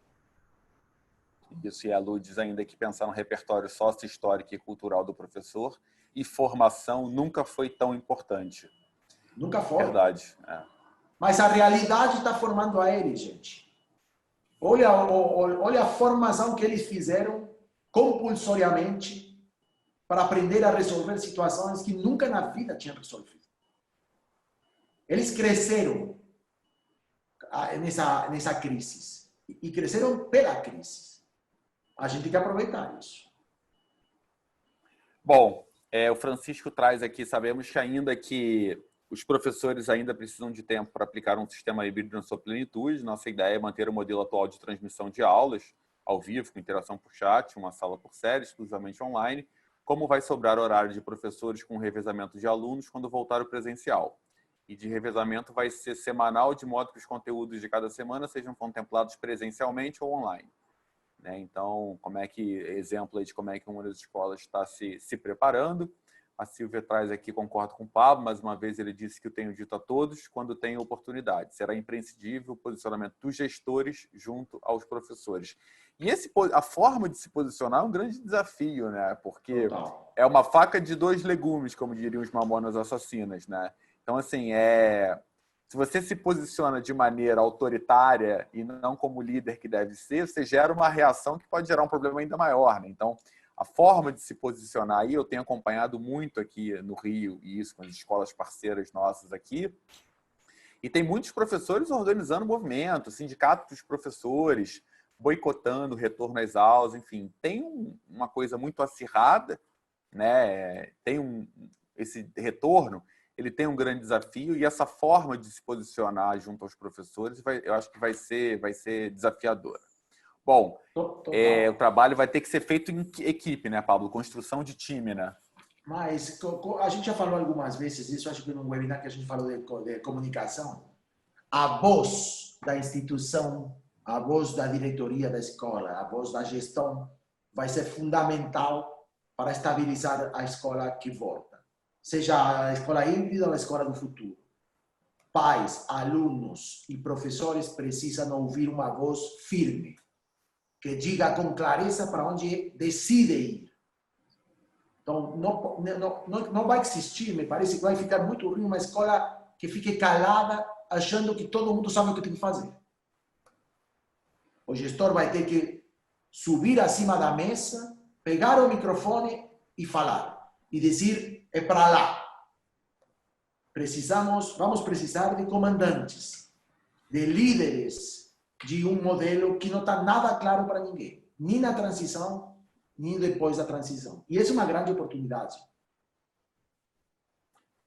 Isso, e a Lu diz ainda que pensar no repertório sócio-histórico e cultural do professor e formação nunca foi tão importante. Nunca foi. Verdade. Mas a realidade está formando a eles, gente. Olha a formação que eles fizeram compulsoriamente para aprender a resolver situações que nunca na vida tinham resolvido. Eles cresceram nessa crise e cresceram pela crise. A gente tem que aproveitar isso. Bom, o Francisco traz aqui, sabemos que ainda que os professores ainda precisam de tempo para aplicar um sistema híbrido na sua plenitude. Nossa ideia é manter o modelo atual de transmissão de aulas, ao vivo, com interação por chat, uma sala por série, exclusivamente online. Como vai sobrar horário de professores com revezamento de alunos quando voltar o presencial? E de revezamento vai ser semanal, de modo que os conteúdos de cada semana sejam contemplados presencialmente ou online. Então, exemplo aí de como é que uma das escolas está se preparando. A Silvia traz aqui, concordo com o Pablo, mais uma vez ele disse que eu tenho dito a todos, quando tem oportunidade. Será imprescindível o posicionamento dos gestores junto aos professores. E a forma de se posicionar é um grande desafio, né? Porque é uma faca de dois legumes, como diriam os mamonas assassinas, né? Então, assim, se você se posiciona de maneira autoritária e não como líder que deve ser, você gera uma reação que pode gerar um problema ainda maior, né? Então, a forma de se posicionar aí, eu tenho acompanhado muito aqui no Rio, e isso com as escolas parceiras nossas aqui, e tem muitos professores organizando movimento, sindicato dos professores, boicotando o retorno às aulas, enfim, tem uma coisa muito acirrada, né? Esse retorno, ele tem um grande desafio, e essa forma de se posicionar junto aos professores, eu acho que vai ser desafiadora. Bom, o trabalho vai ter que ser feito em equipe, né, Pablo? Construção de time, né? Mas a gente já falou algumas vezes isso, acho que no webinar que a gente falou de comunicação, a voz da instituição, a voz da diretoria da escola, a voz da gestão vai ser fundamental para estabilizar a escola que volta. Seja a escola híbrida ou a escola do futuro. Pais, alunos e professores precisam ouvir uma voz firme, que diga com clareza para onde decide ir. Então, não vai existir, me parece que vai ficar muito ruim uma escola que fique calada, achando que todo mundo sabe o que tem que fazer. O gestor vai ter que subir acima da mesa, pegar o microfone e falar. E dizer, é para lá. Vamos precisar de comandantes, de líderes de um modelo que não está nada claro para ninguém. Nem na transição, nem depois da transição. E essa é uma grande oportunidade.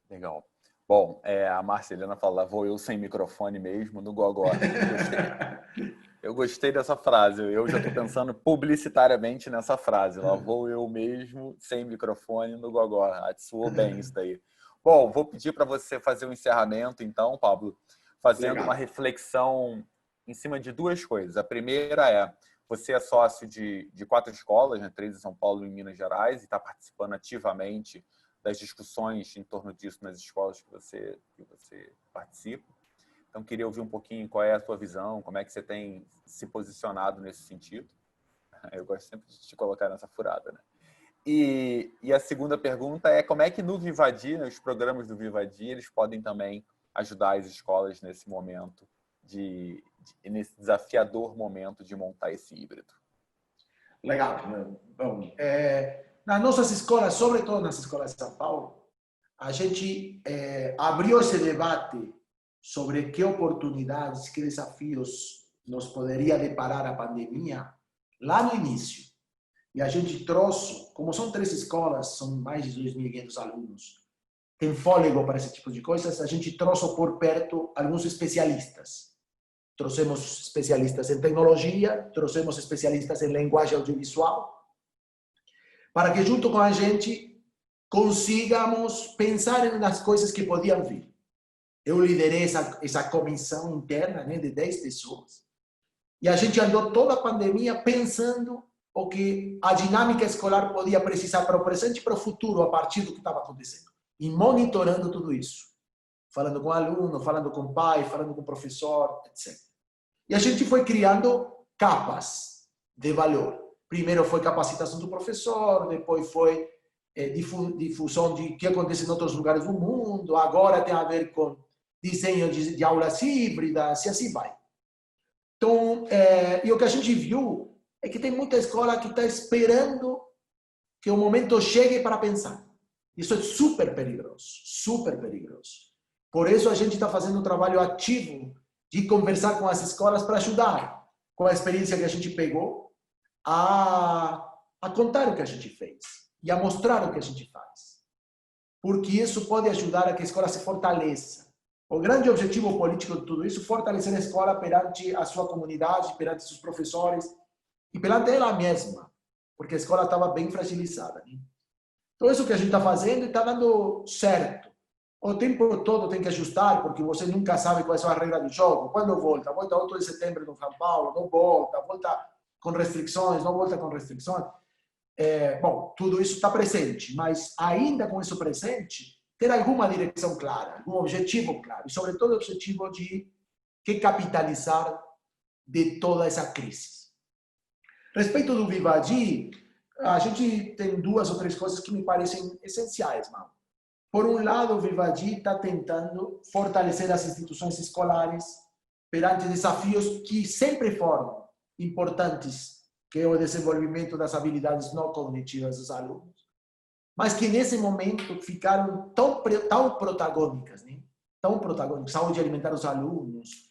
Legal. Bom, a Marcelina fala, vou eu sem microfone mesmo, no gogó. Eu gostei dessa frase. Eu já estou pensando publicitariamente nessa frase. Lá vou eu mesmo sem microfone no gogó. Soou bem isso daí. Bom, vou pedir para você fazer um encerramento, então, Pablo, fazendo uma reflexão em cima de duas coisas. A primeira é, você é sócio de 4 escolas, né, 3 em São Paulo e em Minas Gerais, e está participando ativamente das discussões em torno disso nas escolas que você participa. Então, queria ouvir um pouquinho qual é a sua visão, como é que você tem se posicionado nesse sentido. Eu gosto sempre de te colocar nessa furada, né? E a segunda pergunta é como é que no Vivadi, os programas do Vivadi, eles podem também ajudar as escolas nesse momento, nesse desafiador momento de montar esse híbrido. Legal. Bom, nas nossas escolas, sobretudo nas escolas de São Paulo, a gente abriu esse debate sobre que oportunidades, que desafios nos poderia deparar a pandemia lá no início. E a gente trouxe, como são 3 escolas, são mais de 2.500 alunos, tem fôlego para esse tipo de coisas, a gente trouxe por perto alguns especialistas. Trouxemos especialistas em tecnologia, trouxemos especialistas em linguagem audiovisual, para que junto com a gente consigamos pensar nas coisas que podiam vir. Eu liderei essa comissão interna, né, de 10 pessoas. E a gente andou toda a pandemia pensando o que a dinâmica escolar podia precisar para o presente e para o futuro, a partir do que estava acontecendo. E monitorando tudo isso. Falando com o aluno, falando com o pai, falando com o professor, etc. E a gente foi criando capas de valor. Primeiro foi capacitação do professor, depois foi difusão de o que acontece em outros lugares do mundo, agora tem a ver com desenho de aulas híbridas e assim vai. Então, e o que a gente viu é que tem muita escola que está esperando que o momento chegue para pensar. Isso é super perigoso, super perigoso. Por isso a gente está fazendo um trabalho ativo de conversar com as escolas para ajudar, com a experiência que a gente pegou, a contar o que a gente fez e a mostrar o que a gente faz. Porque isso pode ajudar a que a escola se fortaleça. O grande objetivo político de tudo isso é fortalecer a escola perante a sua comunidade, perante seus professores e perante ela mesma, porque a escola estava bem fragilizada. Né? Então, isso que a gente está fazendo está dando certo. O tempo todo tem que ajustar, porque você nunca sabe quais são as regras do jogo. Quando volta? Volta 8 de setembro no São Paulo, não volta, volta com restrições, não volta com restrições. Bom, tudo isso está presente, mas ainda com isso presente, ter alguma direção clara, algum objetivo claro, e sobretudo o objetivo de que capitalizar de toda essa crise. Respeito do Vivadi, a gente tem 2 ou 3 coisas que me parecem essenciais, mano. Por um lado, o Vivadi está tentando fortalecer as instituições escolares perante desafios que sempre foram importantes, que é o desenvolvimento das habilidades não cognitivas dos alunos, mas que nesse momento ficaram tão protagônicas, né? Tão protagônicas, saúde alimentar dos alunos,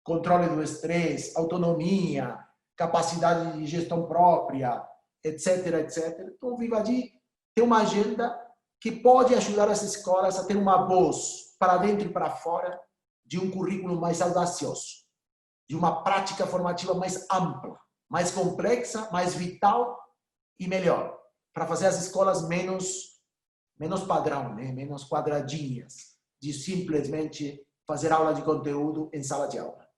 controle do estresse, autonomia, capacidade de gestão própria, etc, etc. Então, o Vivadi tem uma agenda que pode ajudar as escolas a ter uma voz para dentro e para fora de um currículo mais audacioso, de uma prática formativa mais ampla, mais complexa, mais vital e melhor, para fazer as escolas menos padrão, né? Menos quadradinhas, de simplesmente fazer aula de conteúdo em sala de aula.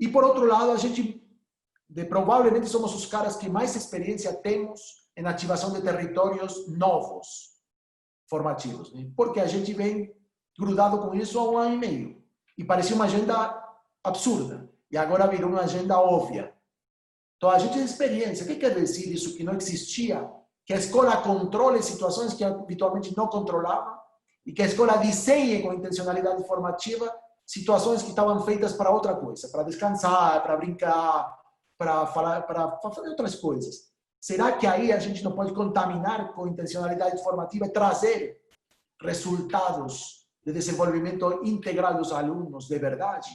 E por outro lado, a gente provavelmente somos os caras que mais experiência temos em ativação de territórios novos, formativos, né? Porque a gente vem grudado com isso há 1 ano e meio. E parecia uma agenda absurda. E agora virou uma agenda óbvia. Então, a gente tem experiência. O que quer dizer isso que não existia? Que a escola controle situações que habitualmente não controlava e que a escola desenhe com intencionalidade formativa situações que estavam feitas para outra coisa, para descansar, para brincar, para fazer outras coisas. Será que aí a gente não pode contaminar com intencionalidade formativa e trazer resultados de desenvolvimento integral dos alunos de verdade?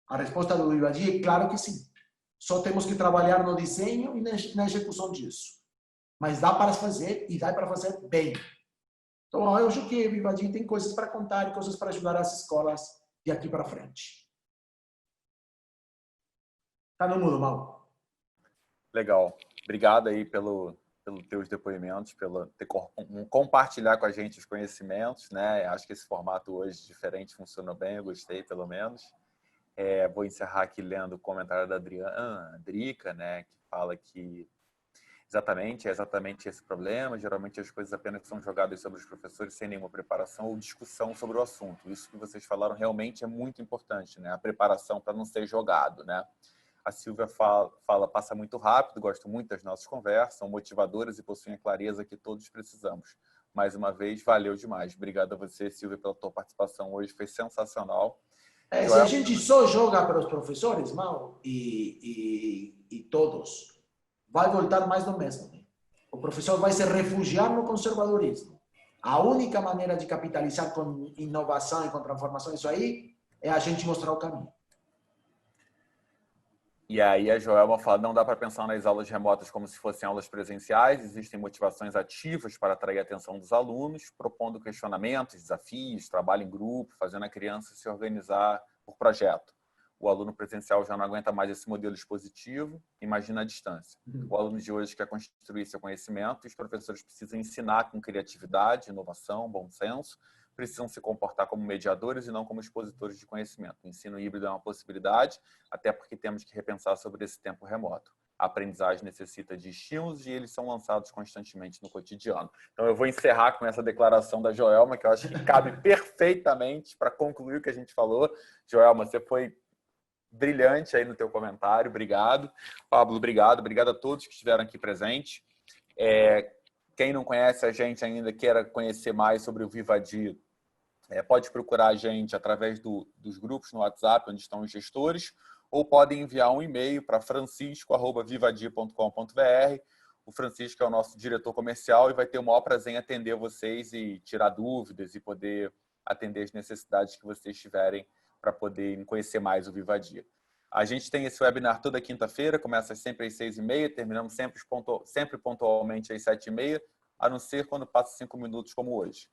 A resposta do Vivadi é claro que sim. Só temos que trabalhar no desenho e na execução disso. Mas dá para fazer e dá para fazer bem. Então, eu acho que o Vivadi tem coisas para contar e coisas para ajudar as escolas de aqui para frente. Tá no mudo, Mal. Legal. Obrigado aí pelos teus depoimentos, pelo compartilhar com a gente os conhecimentos, né? Acho que esse formato hoje diferente funcionou bem, eu gostei pelo menos. Vou encerrar aqui lendo o comentário da Drica, né? Que fala que é exatamente esse problema. Geralmente as coisas apenas são jogadas sobre os professores sem nenhuma preparação ou discussão sobre o assunto. Isso que vocês falaram realmente é muito importante, né? A preparação para não ser jogado, né? A Silvia passa muito rápido, gosto muito das nossas conversas, são motivadoras e possuem a clareza que todos precisamos. Mais uma vez, valeu demais. Obrigado a você, Silvia, pela tua participação hoje, foi sensacional. Se a gente só joga para os professores, Mal, e todos, vai voltar mais do mesmo. Né? O professor vai se refugiar no conservadorismo. A única maneira de capitalizar com inovação e com transformação isso aí é a gente mostrar o caminho. E aí a Joelma fala, não dá para pensar nas aulas remotas como se fossem aulas presenciais, existem motivações ativas para atrair a atenção dos alunos, propondo questionamentos, desafios, trabalho em grupo, fazendo a criança se organizar por projeto. O aluno presencial já não aguenta mais esse modelo expositivo, imagina a distância. O aluno de hoje quer construir seu conhecimento e os professores precisam ensinar com criatividade, inovação, bom senso, precisam se comportar como mediadores e não como expositores de conhecimento. O ensino híbrido é uma possibilidade, até porque temos que repensar sobre esse tempo remoto. A aprendizagem necessita de estímulos e eles são lançados constantemente no cotidiano. Então, eu vou encerrar com essa declaração da Joelma, que eu acho que cabe perfeitamente para concluir o que a gente falou. Joelma, você foi brilhante aí no teu comentário, obrigado. Pablo, obrigado. Obrigado a todos que estiveram aqui presentes. Quem não conhece a gente ainda, queira conhecer mais sobre o Vivadi, pode procurar a gente através dos grupos no WhatsApp, onde estão os gestores, ou podem enviar um e-mail para francisco@vivadi.com.br. O Francisco é o nosso diretor comercial e vai ter o maior prazer em atender vocês e tirar dúvidas e poder atender as necessidades que vocês tiverem para poder conhecer mais o Vivadia. A gente tem esse webinar toda quinta-feira, começa sempre às 6h30, terminamos sempre pontualmente às 7h30, a não ser quando passa 5 minutos como hoje.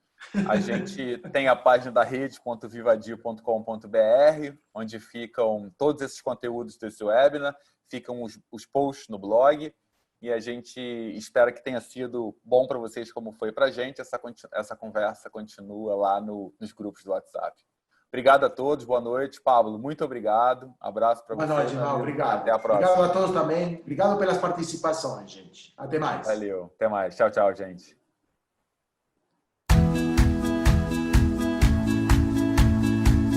A gente tem a página da rede.vivadio.com.br, onde ficam todos esses conteúdos desse webinar, ficam os posts no blog, e a gente espera que tenha sido bom para vocês como foi para a gente. Essa conversa continua lá nos grupos do WhatsApp. Obrigado a todos, boa noite. Pablo, muito obrigado. Abraço para você. Boa noite, irmão. Obrigado. Até a próxima. Obrigado a todos também. Obrigado pelas participações, gente. Até mais. Valeu. Até mais. Tchau, tchau, gente.